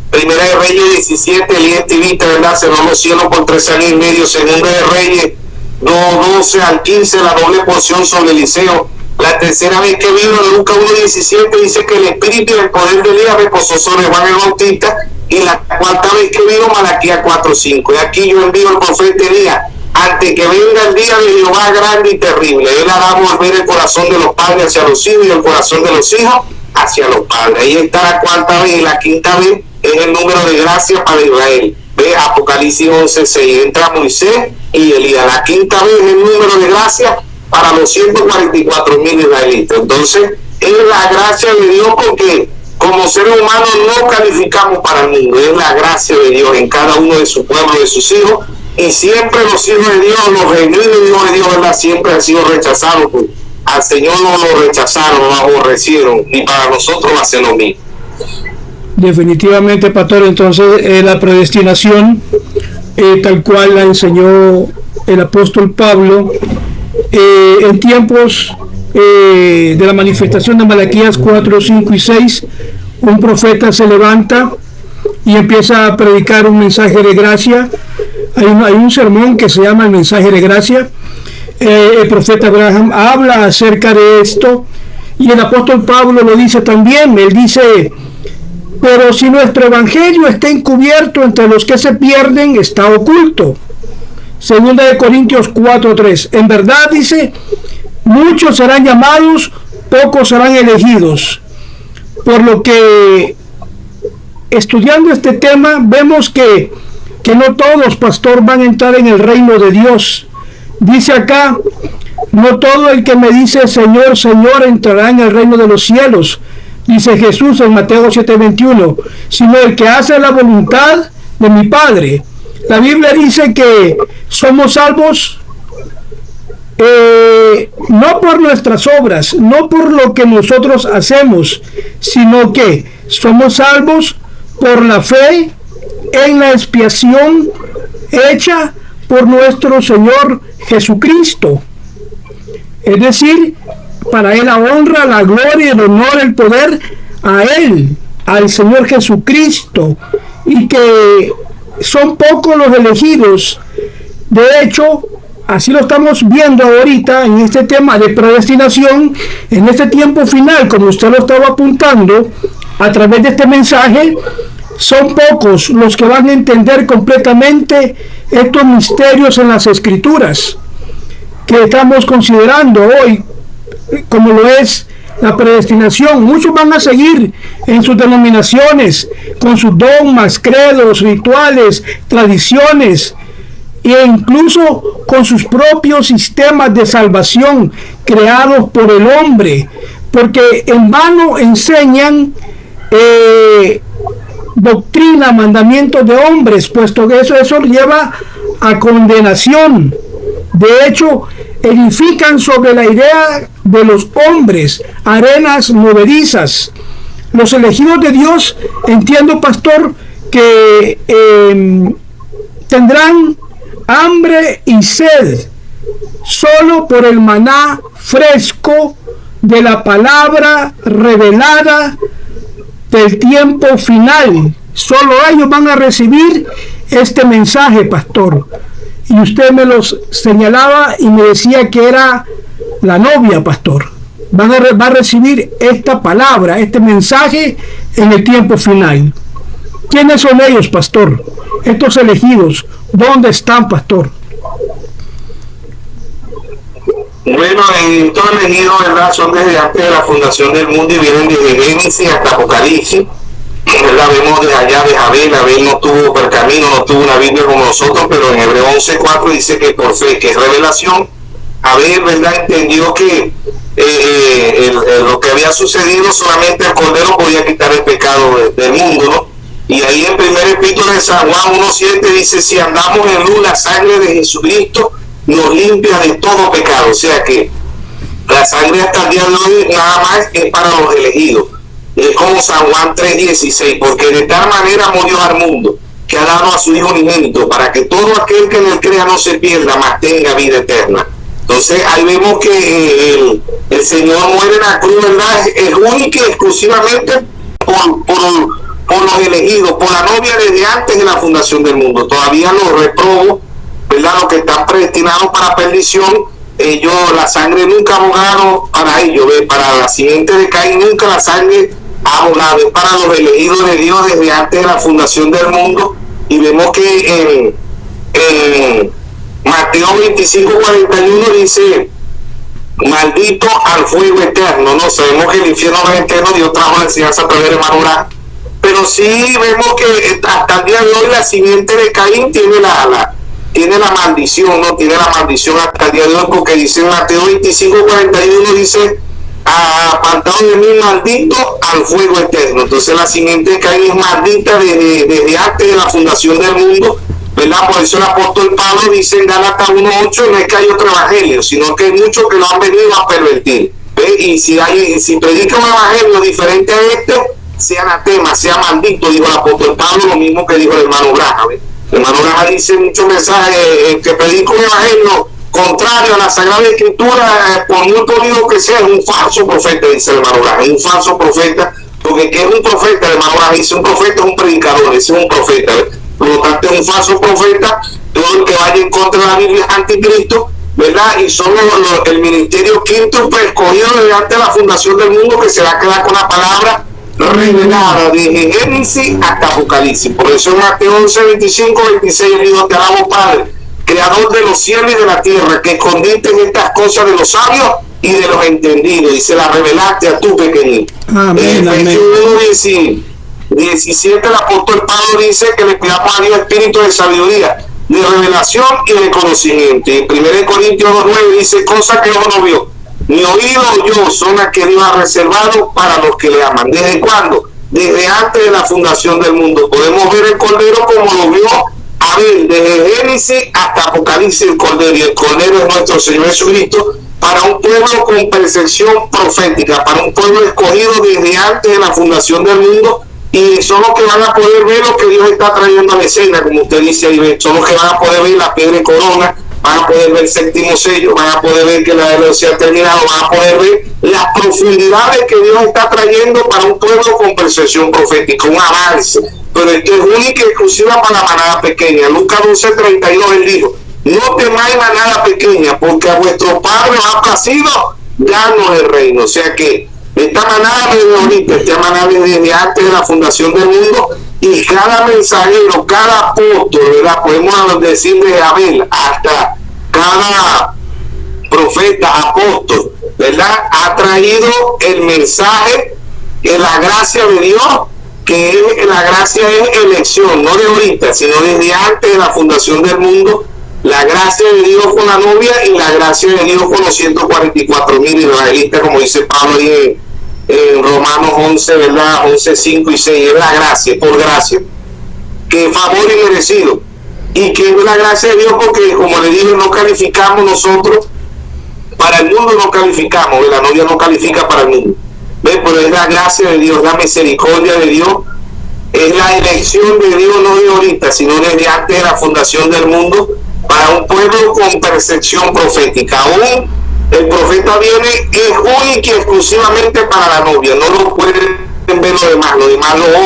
Primera de Reyes 17, Elías Tibita, ¿verdad?, cerró los cielos por 3 años y medio. Segunda de Reyes 12 al 15, la doble porción sobre Eliseo. La tercera vez que vino, en Lucas 1:17, dice que el espíritu y el poder de Elías reposó sobre Juan el Bautista. Y la cuarta vez que vino, Malaquías 4:5. Y aquí yo envío al profeta Elías antes que venga el día de Jehová grande y terrible. Él hará volver el corazón de los padres hacia los hijos y el corazón de los hijos hacia los padres. Ahí está la cuarta vez, y la quinta vez es el número de gracia para Israel. Ve Apocalipsis 11:6, entra Moisés y Elías. La quinta vez es el número de gracia para los 144,000 israelitas. Entonces es la gracia de Dios, porque como seres humanos no calificamos para el mundo. Es la gracia de Dios en cada uno de su pueblo, de sus hijos. Y siempre los hijos de Dios, los genuinos hijos de Dios, ¿verdad?, siempre han sido rechazados. Pues al Señor no lo rechazaron, lo aborrecieron, y para nosotros va a ser lo mismo. Definitivamente, pastor. Entonces la predestinación, tal cual la enseñó el apóstol Pablo, en tiempos de la manifestación de Malaquías 4, 5 y 6, un profeta se levanta y empieza a predicar un mensaje de gracia. Hay un sermón que se llama el mensaje de gracia. El profeta Abraham habla acerca de esto, y el apóstol Pablo lo dice también. Él dice, pero si nuestro evangelio está encubierto entre los que se pierden, está oculto. Segunda de Corintios 4:3. En verdad, dice, muchos serán llamados, pocos serán elegidos. Por lo que, estudiando este tema, vemos que que no todos, pastor, van a entrar en el reino de Dios. Dice acá, no todo el que me dice Señor, Señor entrará en el reino de los cielos, dice Jesús en Mateo 7:21, sino el que hace la voluntad de mi Padre. La Biblia dice que somos salvos no por nuestras obras, no por lo que nosotros hacemos, sino que somos salvos por la fe en la expiación hecha por nuestro Señor Jesucristo. Es decir, para Él la honra, la gloria, el honor, el poder a Él, al Señor Jesucristo, y que son pocos los elegidos. De hecho, así lo estamos viendo ahorita en este tema de predestinación, en este tiempo final, como usted lo estaba apuntando, a través de este mensaje, son pocos los que van a entender completamente estos misterios en las Escrituras que estamos considerando hoy, como lo es la predestinación. Muchos van a seguir en sus denominaciones, con sus dogmas, credos, rituales, tradiciones, e incluso con sus propios sistemas de salvación creados por el hombre, porque en vano enseñan doctrina, mandamientos de hombres, puesto que eso lleva a condenación. De hecho, edifican sobre la idea de los hombres, arenas movedizas. Los elegidos de Dios, entiendo, pastor, que tendrán hambre y sed solo por el maná fresco de la palabra revelada del tiempo final. Solo ellos van a recibir este mensaje, pastor. Y usted me los señalaba y me decía que era la novia, pastor. Va a recibir esta palabra, este mensaje en el tiempo final. ¿Quiénes son ellos, pastor? Estos elegidos, ¿dónde están, pastor? Bueno, estos elegidos, ¿verdad?, son desde antes de la fundación del mundo y vienen desde Génesis hasta Apocalipsis. ¿Verdad? Vemos desde allá de Abel no tuvo pergamino, no tuvo una Biblia como nosotros, pero en Hebreo 11:4 dice que por fe, que es revelación, Abel, ¿verdad?, entendió que lo que había sucedido, solamente el Cordero podía quitar el pecado del mundo, ¿no? Y ahí en primer epístola de San Juan 1:7 dice, si andamos en luz, la sangre de Jesucristo nos limpia de todo pecado. O sea que la sangre hasta el día de hoy nada más es para los elegidos. Es como San Juan 3:16, porque de tal manera amó Dios al mundo, que ha dado a su Hijo unigénito, para que todo aquel que en él crea no se pierda, mas tenga vida eterna. Entonces ahí vemos que el Señor muere en la cruz, ¿verdad? Es única y exclusivamente por los elegidos, por la novia desde antes de la fundación del mundo. Todavía los reprobos, ¿verdad?, los que están predestinados para perdición, ellos, la sangre nunca ha abogado para ellos, ¿ve? Para la simiente de Caín nunca la sangre ha abogado, es para los elegidos de Dios desde antes de la fundación del mundo. Y vemos que en Mateo 25:41 dice, maldito al fuego eterno. No sabemos que el infierno no es eterno, Dios trajo la enseñanza a través de hermano Branham, pero sí vemos que hasta el día de hoy la simiente de Caín tiene la maldición, ¿no? Tiene la maldición hasta el día de hoy, porque dice en Mateo 25:41 dice, apartado de mí, maldito al fuego eterno. Entonces la simiente de Caín es maldita desde antes de la fundación del mundo, ¿verdad? Por eso el apóstol Pablo dice en Gálatas 1:8, no es que hay otro evangelio, sino que hay muchos que lo han venido a pervertir, ¿ve? Y si predica un evangelio diferente a este, sea anatema, sea maldito, dijo el apóstol Pablo, lo mismo que dijo el hermano Branham, ¿ve? El hermano Branham dice muchos mensajes, que predica un evangelio contrario a la Sagrada Escritura, por muy podido que sea, es un falso profeta, dice el hermano Branham, es un falso profeta, porque ¿qué es un profeta? El hermano Branham dice, un profeta es un predicador, ese es un profeta, ¿ve? Por lo tanto es un falso profeta. Todo el que vaya en contra de la Biblia es anticristo, ¿verdad? Y son el ministerio quinto escogido desde antes de la fundación del mundo, que se va a quedar con la palabra revelada desde Génesis hasta Apocalipsis. Por eso en Mateo 11:25-26 el Hijo, te alabo, Padre, creador de los cielos y de la tierra, que escondiste en estas cosas de los sabios y de los entendidos, y se las revelaste a tu pequeñito. Amén, amén. 17 el apóstol Pablo dice que le pidamos a Dios espíritu de sabiduría, de revelación y de conocimiento. Y en 1 Corintios 2:9 dice, cosa que ojo no vio, ni oído oyó, son las que Dios ha reservado para los que le aman. ¿Desde cuándo? Desde antes de la fundación del mundo. Podemos ver el Cordero como lo vio Abel, desde Génesis hasta Apocalipsis el Cordero. Y el Cordero es nuestro Señor Jesucristo, para un pueblo con percepción profética, para un pueblo escogido desde antes de la fundación del mundo. Y son los que van a poder ver lo que Dios está trayendo a la escena, como usted dice ahí, son los que van a poder ver la piedra de corona, van a poder ver el séptimo sello, van a poder ver que la era se ha terminado, van a poder ver las profundidades que Dios está trayendo para un pueblo con percepción profética, un avance. Pero esto es única y exclusiva para la manada pequeña. Lucas 12:32 él dijo, no temáis manada pequeña, porque a vuestro Padre os ha placido darnos el reino. O sea que esta manada desde ahorita, esta manada desde antes de la fundación del mundo, y cada mensajero, cada apóstol, ¿verdad? Podemos decir de Abel hasta cada profeta, apóstol, ¿verdad? Ha traído el mensaje de la gracia de Dios, que la gracia es elección, no de ahorita, sino desde antes de la fundación del mundo. La gracia de Dios con la novia y la gracia de Dios con los 144,000 israelitas, como dice Pablo ahí en Romanos 11, ¿verdad? 11, 5 y 6, es la gracia, por gracia, que es favor inmerecido, y que es la gracia de Dios porque, como le dije, no calificamos nosotros, para el mundo no calificamos, la novia no califica para el mundo, ¿ves? Pero es la gracia de Dios, la misericordia de Dios, es la elección de Dios, no de ahorita, sino desde antes de la fundación del mundo, para un pueblo con percepción profética. Aún el profeta viene, es único y exclusivamente para la novia, no lo pueden ver los demás lo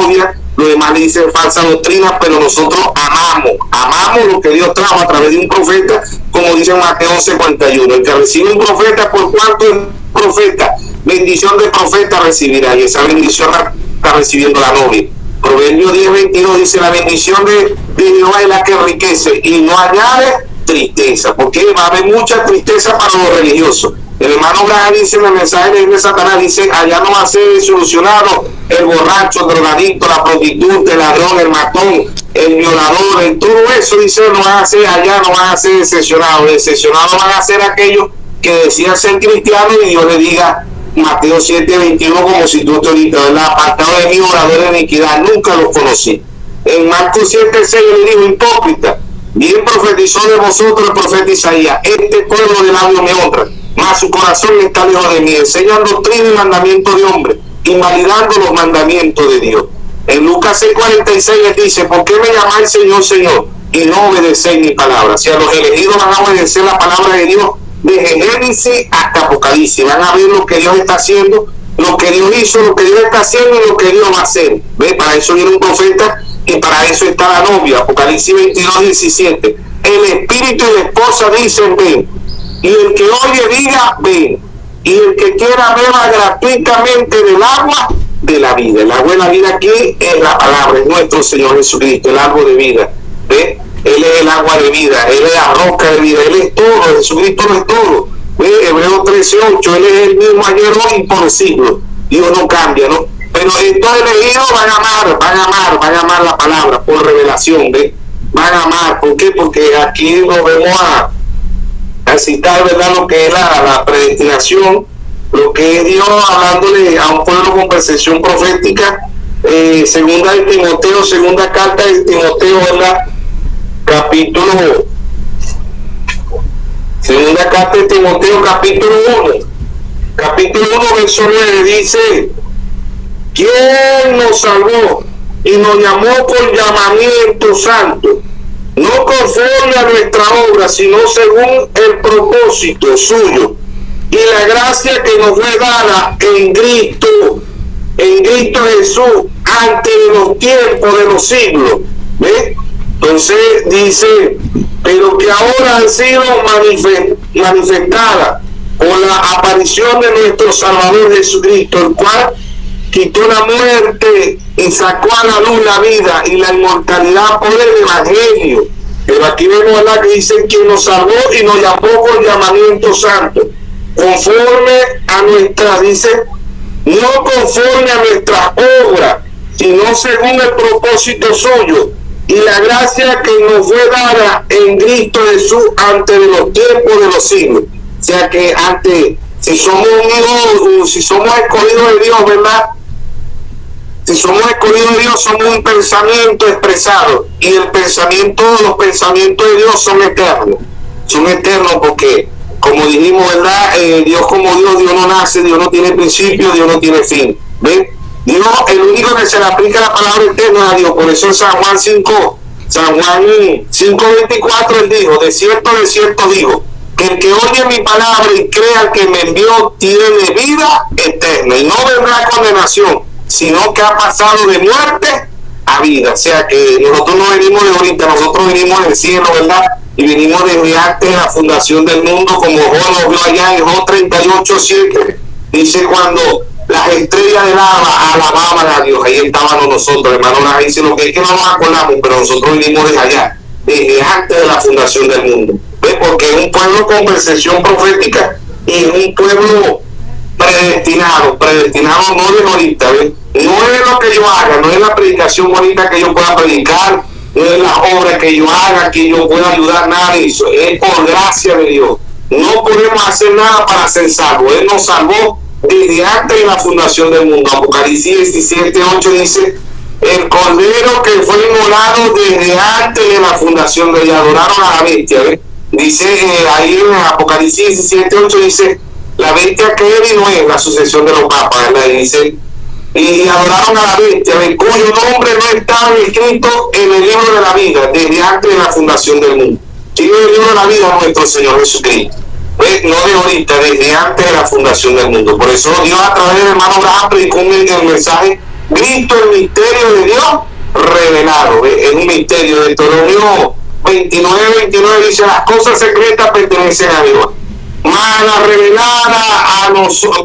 odian, los demás le dicen falsa doctrina, pero nosotros amamos lo que Dios trajo a través de un profeta, como dice Mateo 11:41, el que recibe un profeta, por cuanto es profeta, bendición de profeta recibirá, y esa bendición la está recibiendo la novia. Proverbios 10:22 dice, la bendición de Jehová es la que enriquece y no añade tristeza, porque va a haber mucha tristeza para los religiosos. El hermano Graham dice en el mensaje de Iglesia Satanás, dice, allá no va a ser solucionado el borracho, el drogadicto, la prostituta, el ladrón, el matón, el violador, todo eso, dice, no van a ser allá, no van a ser decepcionados. Decepcionados van a ser aquellos que decían ser cristianos y Dios le diga, Mateo 7:21, como si tú te ahorita, ¿verdad? Apartado de mí, orador de iniquidad, nunca los conocí. En Marcos 7:6 le dijo, hipócrita, bien profetizó de vosotros el profeta Isaías, este pueblo de labios me honra, mas su corazón está lejos de mí, enseñan doctrina y mandamiento de hombre, invalidando los mandamientos de Dios. En Lucas 6:46 les dice, ¿por qué me llamáis Señor, Señor, y no obedecéis mi palabra? Si a los elegidos van a obedecer la palabra de Dios, desde Génesis hasta Apocalipsis, van a ver lo que Dios está haciendo, lo que Dios hizo, lo que Dios está haciendo y lo que Dios va a hacer. ¿Ve? Para eso viene un profeta y para eso está la novia. Apocalipsis 22:17. El espíritu y la esposa dicen ven, y el que oye diga ven, y el que quiera beba gratuitamente del agua de la vida. El agua de la vida aquí es la palabra, es nuestro Señor Jesucristo, el agua de vida. ¿Ve? Él es el agua de vida, Él es la roca de vida, Él es todo, Jesucristo no es todo. Hebreos 13:8, Él es el mismo ayer, hoy y por los siglos. Dios no cambia, ¿no? Pero estos elegidos van a amar la palabra por revelación, ¿ve? Van a amar, ¿por qué? Porque aquí nos vemos a citar, ¿verdad? Lo que es la predestinación, lo que es Dios hablándole a un pueblo con percepción profética. Segunda de Timoteo, segunda carta de Timoteo, ¿verdad? Segunda carta de Timoteo, capítulo 1, verso 9, dice, ¿quién nos salvó y nos llamó por llamamiento santo? No conforme a nuestra obra, sino según el propósito suyo y la gracia que nos fue dada en Cristo Jesús, antes de los tiempos de los siglos. ¿Ves? Entonces dice, pero que ahora han sido manifestadas por la aparición de nuestro Salvador Jesucristo, el cual quitó la muerte y sacó a la luz la vida y la inmortalidad por el Evangelio. Pero aquí vemos, ¿verdad?, que dice que nos salvó y nos llamó por llamamiento santo, conforme a nuestra, dice, no conforme a nuestras obras, sino según el propósito suyo y la gracia que nos fue dada en Cristo Jesús antes de los tiempos de los siglos. O sea que antes, si somos unidos, si somos escogidos de Dios, ¿verdad? Si somos escogidos de Dios, somos un pensamiento expresado, y los pensamientos de Dios son eternos porque, como dijimos, ¿verdad? Dios como Dios no nace, Dios no tiene principio, Dios no tiene fin. ¿Ven? Dios, el único que se le aplica la palabra eterna a Dios. Por eso en San Juan 5:24 él dijo, de cierto digo, que el que oye mi palabra y crea que me envió tiene vida eterna y no vendrá condenación, sino que ha pasado de muerte a vida. O sea que nosotros no venimos de ahorita, nosotros venimos del cielo, ¿verdad? Y venimos desde antes de la fundación del mundo, como Job lo vio allá en Job 38:7. Dice, cuando las estrellas del alba alababan a Dios, ahí estábamos nosotros, hermano. Ahí dice lo que es que no nos acordamos, pero nosotros venimos desde allá, desde antes de la fundación del mundo. ¿Ves? Porque es un pueblo con percepción profética y es un pueblo predestinado no de ahorita, ¿ves? No es lo que yo haga, no es la predicación bonita que yo pueda predicar, no es la obra que yo haga, que yo pueda ayudar, nada de eso, es por gracia de Dios. No podemos hacer nada para ser salvos. Él nos salvó desde antes de la fundación del mundo. Apocalipsis 17:8 dice, el cordero que fue inmolado desde antes de la fundación de ella, adoraron a la bestia, ¿ves? Dice ahí en Apocalipsis 17:8 dice, la bestia que él y no es la sucesión de los papas, ¿verdad? Y dice, y adoraron a la bestia, cuyo nombre no estaba escrito en el libro de la vida desde antes de la fundación del mundo. Sigue el libro de la vida nuestro Señor Jesucristo. ¿Ves? No de ahorita, desde antes de la fundación del mundo. Por eso Dios a través del hermano Abraham predicó el mensaje, Cristo, el misterio de Dios revelado. ¿Ves? Es un misterio. De Deuteronomio 29:29 dice, las cosas secretas pertenecen a Dios, mas la revelada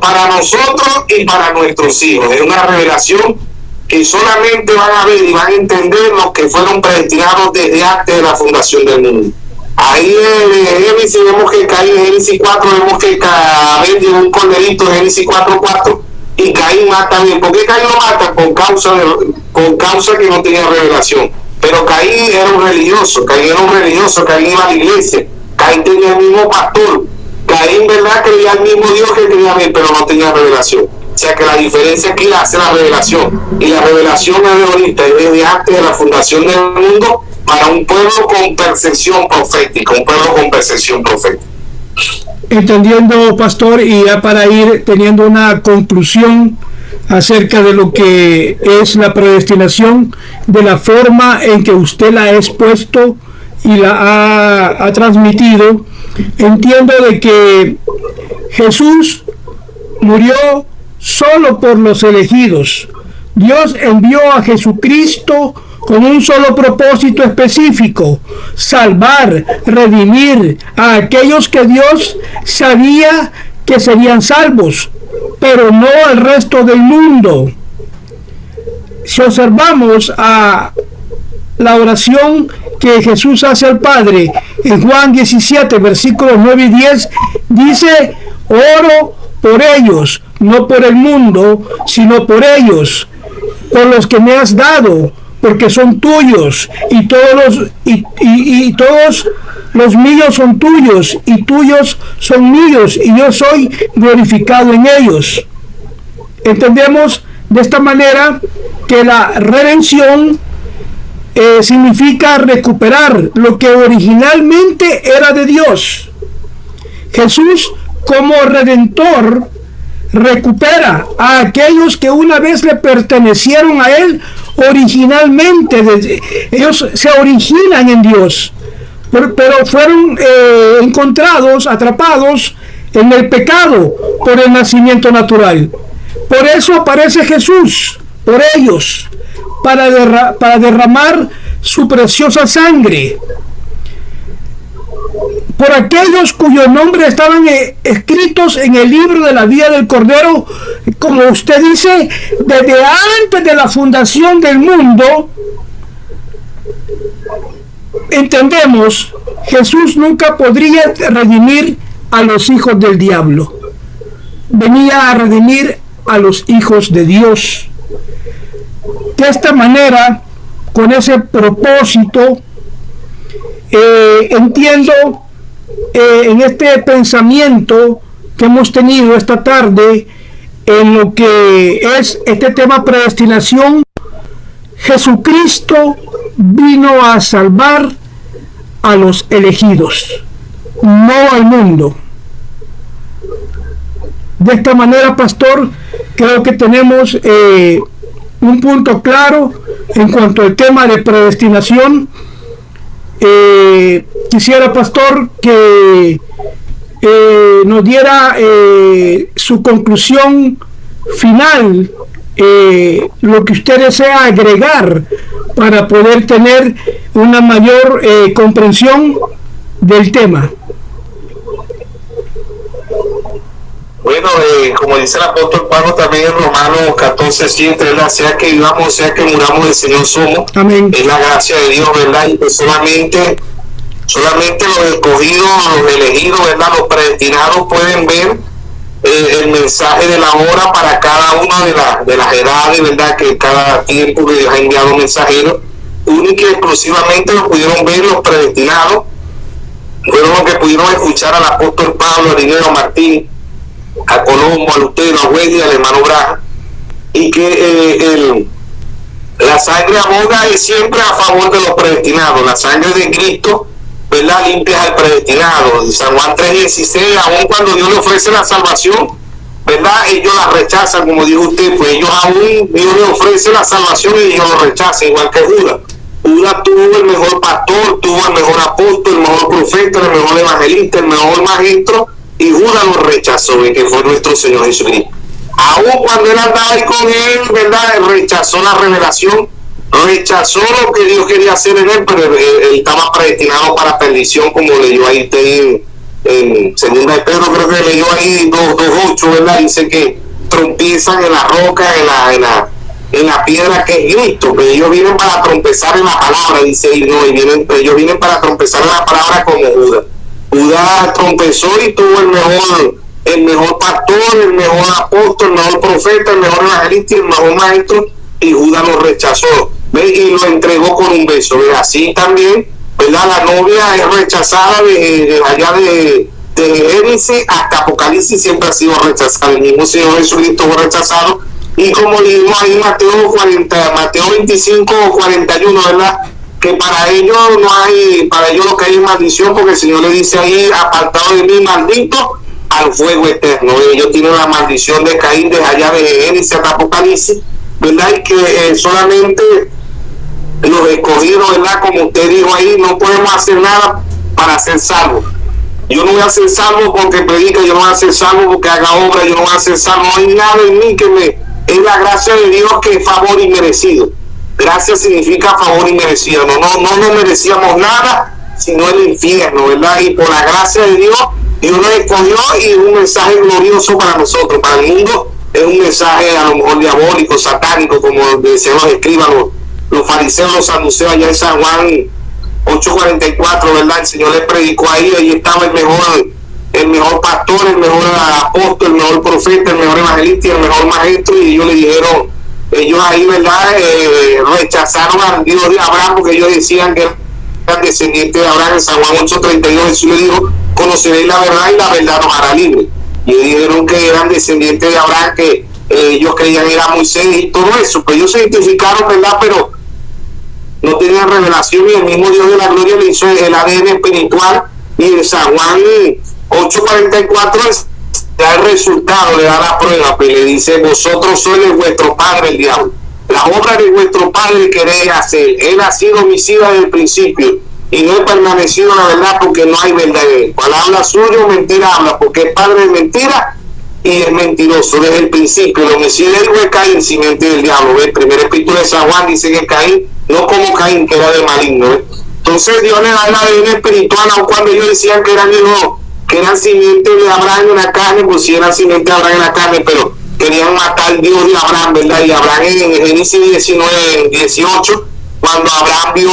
para nosotros y para nuestros hijos. Es una revelación que solamente van a ver y van a entender los que fueron predestinados desde antes de la fundación del mundo. Ahí en Génesis vemos que Caín, en Génesis 4 vemos que Abel llevó un corderito en Génesis 4:4 y Caín mata a Abel. ¿Por qué Caín lo mata? Por causa que no tenía revelación. Pero Caín era un religioso, Caín iba a la iglesia, Caín tenía el mismo pastor, Caín, ¿verdad?, creía el mismo Dios que tenía Abel, pero no tenía revelación. O sea que la diferencia aquí la hace la revelación, y la revelación es de ahorita, es desde antes de la fundación del mundo, para un pueblo con percepción profética, Entendiendo, pastor, y ya para ir teniendo una conclusión acerca de lo que es la predestinación, de la forma en que usted la ha expuesto y la ha transmitido, entiendo de que Jesús murió solo por los elegidos. Dios envió a Jesucristo con un solo propósito específico: salvar, redimir a aquellos que Dios sabía que serían salvos, pero no al resto del mundo. Si observamos a la oración que Jesús hace al Padre en Juan 17, versículos 9 y 10, dice: oro por ellos, no por el mundo, sino por ellos, por los que me has dado, porque son tuyos, y todos los míos son tuyos, y tuyos son míos, y yo soy glorificado en ellos. Entendemos de esta manera que la redención significa recuperar lo que originalmente era de Dios. Jesús, como redentor, recupera a aquellos que una vez le pertenecieron a él originalmente. Ellos se originan en Dios, pero fueron encontrados, atrapados en el pecado por el nacimiento natural. Por eso aparece Jesús por ellos, para derramar su preciosa sangre por aquellos cuyos nombres estaban escritos en el libro de la vida del Cordero, como usted dice, desde antes de la fundación del mundo. Entendemos, Jesús nunca podría redimir a los hijos del diablo. Venía a redimir a los hijos de Dios. De esta manera, con ese propósito, entiendo en este pensamiento que hemos tenido esta tarde en lo que es este tema predestinación. Jesucristo vino a salvar a los elegidos, no al mundo. De esta manera, pastor, creo que tenemos un punto claro en cuanto al tema de predestinación. Quisiera, pastor, que nos diera su conclusión final, lo que usted desea agregar para poder tener una mayor comprensión del tema. Bueno, como dice el apóstol Pablo también en Romanos 14:7, ¿verdad? Sea que vivamos, sea que muramos, el Señor somos. Amén. Es la gracia de Dios, ¿verdad? Y pues solamente los escogidos, los elegidos, ¿verdad? Los predestinados pueden ver el mensaje de la hora para cada una de las edades, ¿verdad? Que cada tiempo que Dios ha enviado mensajeros, única y exclusivamente lo pudieron ver los predestinados. Fueron los que pudieron escuchar al apóstol Pablo, a Irineo, a Martín, a Colombo, a Lutero, a Wesley, al hermano Branham, y que la sangre aboga es siempre a favor de los predestinados. La sangre de Cristo, ¿verdad?, limpia al predestinado. San Juan 3:16, aun cuando Dios le ofrece la salvación, ¿verdad?, ellos la rechazan, como dijo usted, pues ellos aún, Dios le ofrece la salvación y ellos lo rechazan, igual que Judas. Judas tuvo el mejor pastor, tuvo el mejor apóstol, el mejor profeta, el mejor evangelista, el mejor maestro, y Judas lo rechazó, que fue nuestro Señor Jesucristo. Aún cuando él andaba ahí con él, ¿verdad?, él rechazó la revelación, rechazó lo que Dios quería hacer en él, pero él estaba predestinado para perdición, como leyó ahí usted en segunda de Pedro, creo que leyó ahí 2:8, ¿verdad? Dice que tropiezan en la roca, en la piedra que es Cristo, que ellos vienen para trompezar en la palabra, dice, y no, ellos vienen para trompezar en la palabra como Judas. Judas trompezó y tuvo el mejor pastor, el mejor apóstol, el mejor profeta, el mejor evangelista y el mejor maestro, y Judas lo rechazó, ¿ves? Y lo entregó con un beso, ¿ves? Así también, ¿verdad? La novia es rechazada de allá de Génesis hasta Apocalipsis, siempre ha sido rechazada. El mismo Señor Jesucristo fue rechazado, y como leímos ahí Mateo 25:41, ¿verdad?, que para ellos lo que hay es maldición, porque el Señor le dice ahí, apartado de mí, maldito, al fuego eterno. Ellos tienen la maldición de Caín desde allá de Génesis hasta Apocalipsis, ¿verdad? Y que solamente los escogidos, ¿verdad?, como usted dijo ahí, no podemos hacer nada para ser salvos. Yo no voy a ser salvo porque predica, yo no voy a ser salvo porque haga obra, yo no voy a ser salvo, no hay nada en mí es la gracia de Dios, que es favor inmerecido. Gracia significa favor inmerecido. No merecíamos nada, sino el infierno, ¿verdad? Y por la gracia de Dios, Dios nos escogió, y es un mensaje glorioso para nosotros. Para el mundo es un mensaje a lo mejor diabólico, satánico, como decían los escribas, los fariseos, los saduceos, allá en San Juan 8:44, ¿verdad? El Señor les predicó ahí estaba el mejor pastor, el mejor apóstol, el mejor profeta, el mejor evangelista y el mejor maestro, y ellos le dijeron, ellos ahí, ¿verdad?, rechazaron al Dios de Abraham, porque ellos decían que eran descendientes de Abraham. En San Juan 8:32 Jesús le dijo, conoceréis la verdad y la verdad nos hará libre. Y dijeron que eran descendientes de Abraham, que ellos creían era Moisés y todo eso, pues ellos se identificaron, ¿verdad?, pero no tenían revelación, y el mismo Dios de la gloria le hizo el ADN espiritual. Y en San Juan 8:44 da el resultado, le da la prueba, pues le dice, vosotros sois de vuestro padre el diablo, la obra de vuestro padre queréis hacer. Él ha sido homicida desde el principio y no he permanecido en la verdad, porque no hay verdad en él. Cuando habla suyo, mentira habla, porque es padre de mentira y es mentiroso desde el principio. El homicida es Caín, simiente del diablo. El primer epístola de San Juan dice que Caín, no como Caín, que era de maligno, ¿eh? Entonces Dios le da el ADN espiritual, aun cuando ellos decían que eran hijos, que eran simientes de Abraham en la carne, pues sí eran simientes de Abraham en la carne, pero querían matar al Dios de Abraham, ¿verdad? Y Abraham en Génesis 19:18, cuando Abraham vio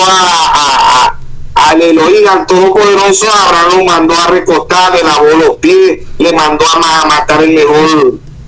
al Elohim, al Todopoderoso, Abraham lo mandó a recostar, le lavó los pies, le mandó a matar el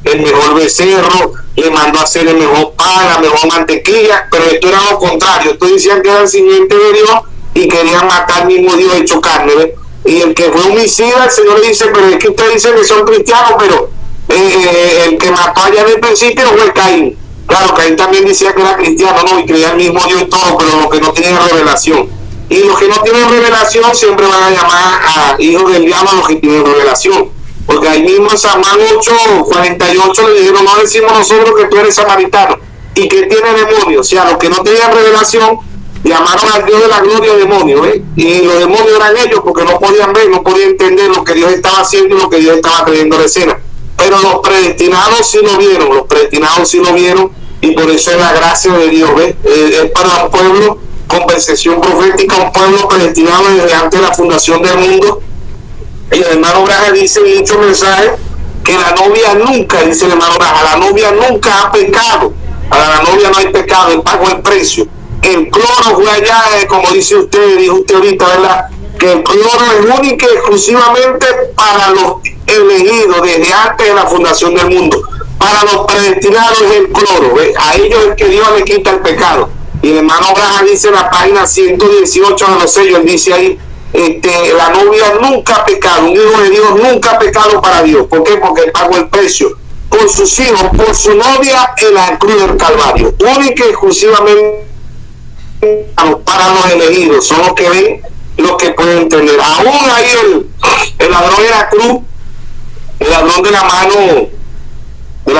el mejor becerro, le mandó a hacer el mejor pan, la mejor mantequilla, pero esto era lo contrario. Estos decían que eran simiente de Dios y querían matar al mismo Dios hecho carne, ¿ves? Y el que fue homicida, el Señor le dice, pero es que ustedes dicen que son cristianos, pero el que mató allá en el principio fue Caín. Claro, Caín también decía que era cristiano, ¿no? Y creía el mismo Dios y todo, pero los que no tienen revelación. Y los que no tienen revelación siempre van a llamar a hijos del diablo a los que tienen revelación. Porque ahí mismo en San Juan 8:48 le dijeron, no decimos nosotros que tú eres samaritano y que tiene demonio. O sea, los que no tenían revelación llamaron al Dios de la gloria demonio, ¿eh? Y los demonios eran ellos porque no podían ver, no podían entender lo que Dios estaba haciendo y lo que Dios estaba trayendo a la escena. Pero los predestinados sí lo vieron, y por eso es la gracia de Dios, ¿ves? Es para un pueblo con percepción profética, un pueblo predestinado desde antes de la fundación del mundo. Y el hermano Braja dice en muchos mensajes que la novia nunca, dice el hermano Braja, la novia nunca ha pecado. Para la novia no hay pecado, él pagó el precio. El cloro fue allá, como dijo usted ahorita, ¿verdad? Que el cloro es único y exclusivamente para los elegidos desde antes de la fundación del mundo. Para los predestinados es el cloro, ¿ves? A ellos es que Dios le quita el pecado. Y el hermano Braja dice en la página 118 de los sellos, él dice ahí, la novia nunca ha pecado, un hijo de Dios nunca ha pecado para Dios. ¿Por qué? Porque él pagó el precio por sus hijos, por su novia en la cruz del Calvario, única y exclusivamente para los elegidos. Son los que ven, los que pueden entender. Aún ahí el ladrón de la cruz, el ladrón de la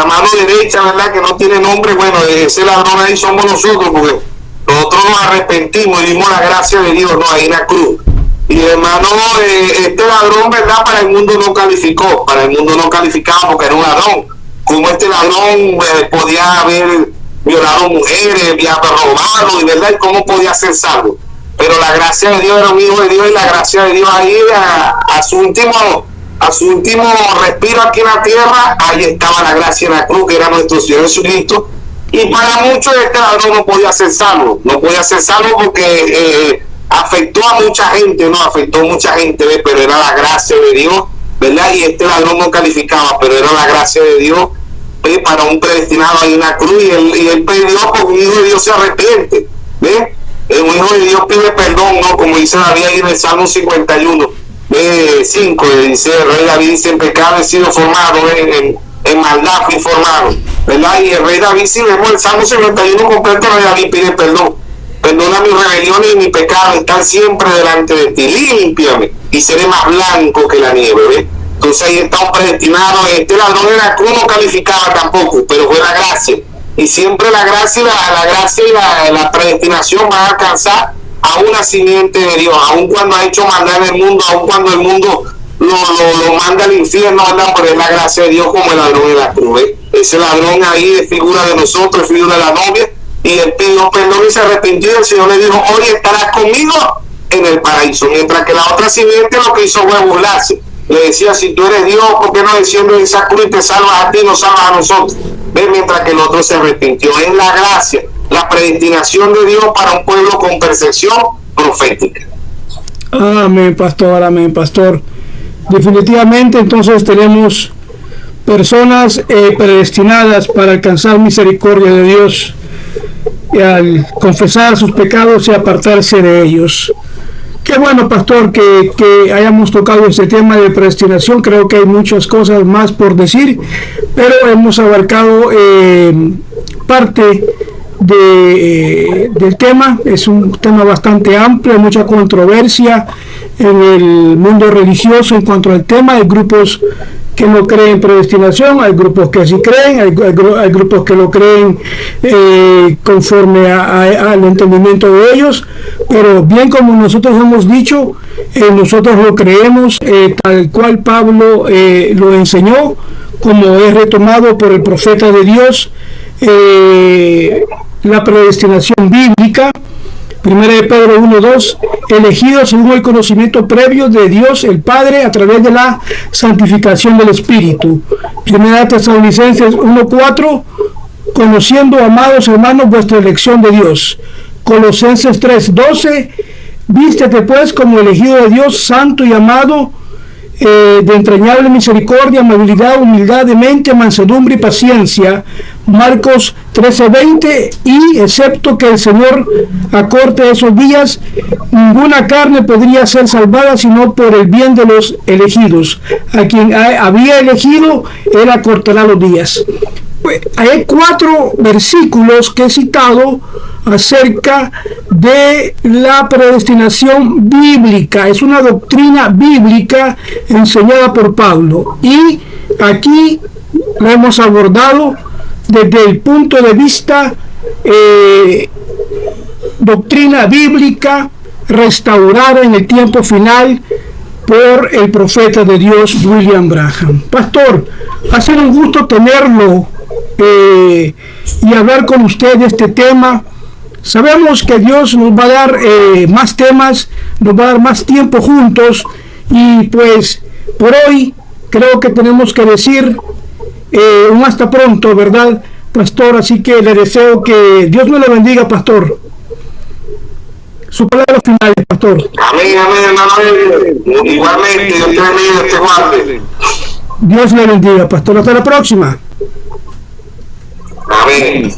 mano derecha, ¿verdad? Que no tiene nombre. Bueno, ese ladrón ahí somos nosotros, porque nosotros nos arrepentimos y dimos la gracia de Dios, ¿no? Ahí en la cruz. Y hermano, este ladrón, ¿verdad? Para el mundo no calificó, porque era un ladrón. Como este ladrón podía haber violado mujeres, había robado, y verdad, y cómo podía ser salvo. Pero la gracia de Dios, era un hijo de Dios, y la gracia de Dios ahí a su último respiro aquí en la tierra, ahí estaba la gracia en la cruz, que era nuestro Señor Jesucristo. Y para muchos este ladrón no podía ser salvo porque afectó a mucha gente, pero era la gracia de Dios, ¿verdad? Y este ladrón no calificaba, pero era la gracia de Dios, para un predestinado ahí en la cruz, y él pidió, porque un hijo de Dios se arrepiente, ¿ves? Un hijo de Dios pide perdón, ¿no? Como dice David ahí en el Salmo 51, 5, dice el rey David, dice, en pecado he sido formado, en maldad fui formado, ¿verdad? Y el rey David, si vemos el Salmo 51 completo, el rey David pide perdón. Perdona mis rebeliones y mis pecados, están siempre delante de ti, límpiame y seré más blanco que la nieve, ¿ves? Entonces ahí está un predestinado. Este ladrón de la cruz no calificaba tampoco, pero fue la gracia, y siempre la gracia y la predestinación van a alcanzar a una simiente de Dios, aun cuando ha hecho maldad en el mundo, aun cuando el mundo lo manda al infierno, ¿verdad? Pero es la gracia de Dios, como el ladrón de la cruz, ¿ves? Ese ladrón ahí es figura de nosotros, es figura de la novia, y él pidió perdón y se arrepintió. El Señor le dijo, hoy estarás conmigo en el paraíso. Mientras que la otra simiente lo que hizo fue burlarse. Le decía, si tú eres Dios, ¿por qué no desciendes de esa cruz y te salvas a ti, no salvas a nosotros? ¿Ves? Mientras que el otro se arrepintió. Es la gracia, la predestinación de Dios para un pueblo con percepción profética. Amén, pastor. Definitivamente, entonces tenemos personas predestinadas para alcanzar misericordia de Dios, y al confesar sus pecados y apartarse de ellos. Qué bueno, pastor, que hayamos tocado este tema de predestinación. Creo que hay muchas cosas más por decir, pero hemos abarcado parte del tema. Es un tema bastante amplio, hay mucha controversia en el mundo religioso en cuanto al tema. Hay grupos que no creen en predestinación, hay grupos que sí creen, hay grupos que lo creen conforme al entendimiento de ellos, pero bien como nosotros hemos dicho, nosotros lo creemos tal cual Pablo lo enseñó, como es retomado por el profeta de Dios, la predestinación bíblica. 1 Pedro 1:2, elegidos según el conocimiento previo de Dios el Padre a través de la santificación del Espíritu. 1 Tesalonicenses 1:4, conociendo, amados hermanos, vuestra elección de Dios. Colosenses 3:12, vístete pues como elegido de Dios, santo y amado, de entrañable misericordia, amabilidad, humildad de mente, mansedumbre y paciencia. Marcos 13:20, y excepto que el Señor acorte esos días, ninguna carne podría ser salvada sino por el bien de los elegidos. A quien había elegido, Él acortará los días. Hay 4 versículos que he citado acerca de la predestinación bíblica. Es una doctrina bíblica enseñada por Pablo, y aquí la hemos abordado desde el punto de vista doctrina bíblica restaurada en el tiempo final por el profeta de Dios William Branham. Pastor, ha sido un gusto tenerlo y hablar con usted de este tema. Sabemos que Dios nos va a dar más temas, nos va a dar más tiempo juntos, y pues por hoy creo que tenemos que decir un hasta pronto, ¿verdad, pastor? Así que le deseo que Dios me lo bendiga, pastor. Su palabra final, pastor. Amén, amén. Igualmente, Dios te bendiga, te guarde. Dios le bendiga, pastor. Hasta la próxima. Amén.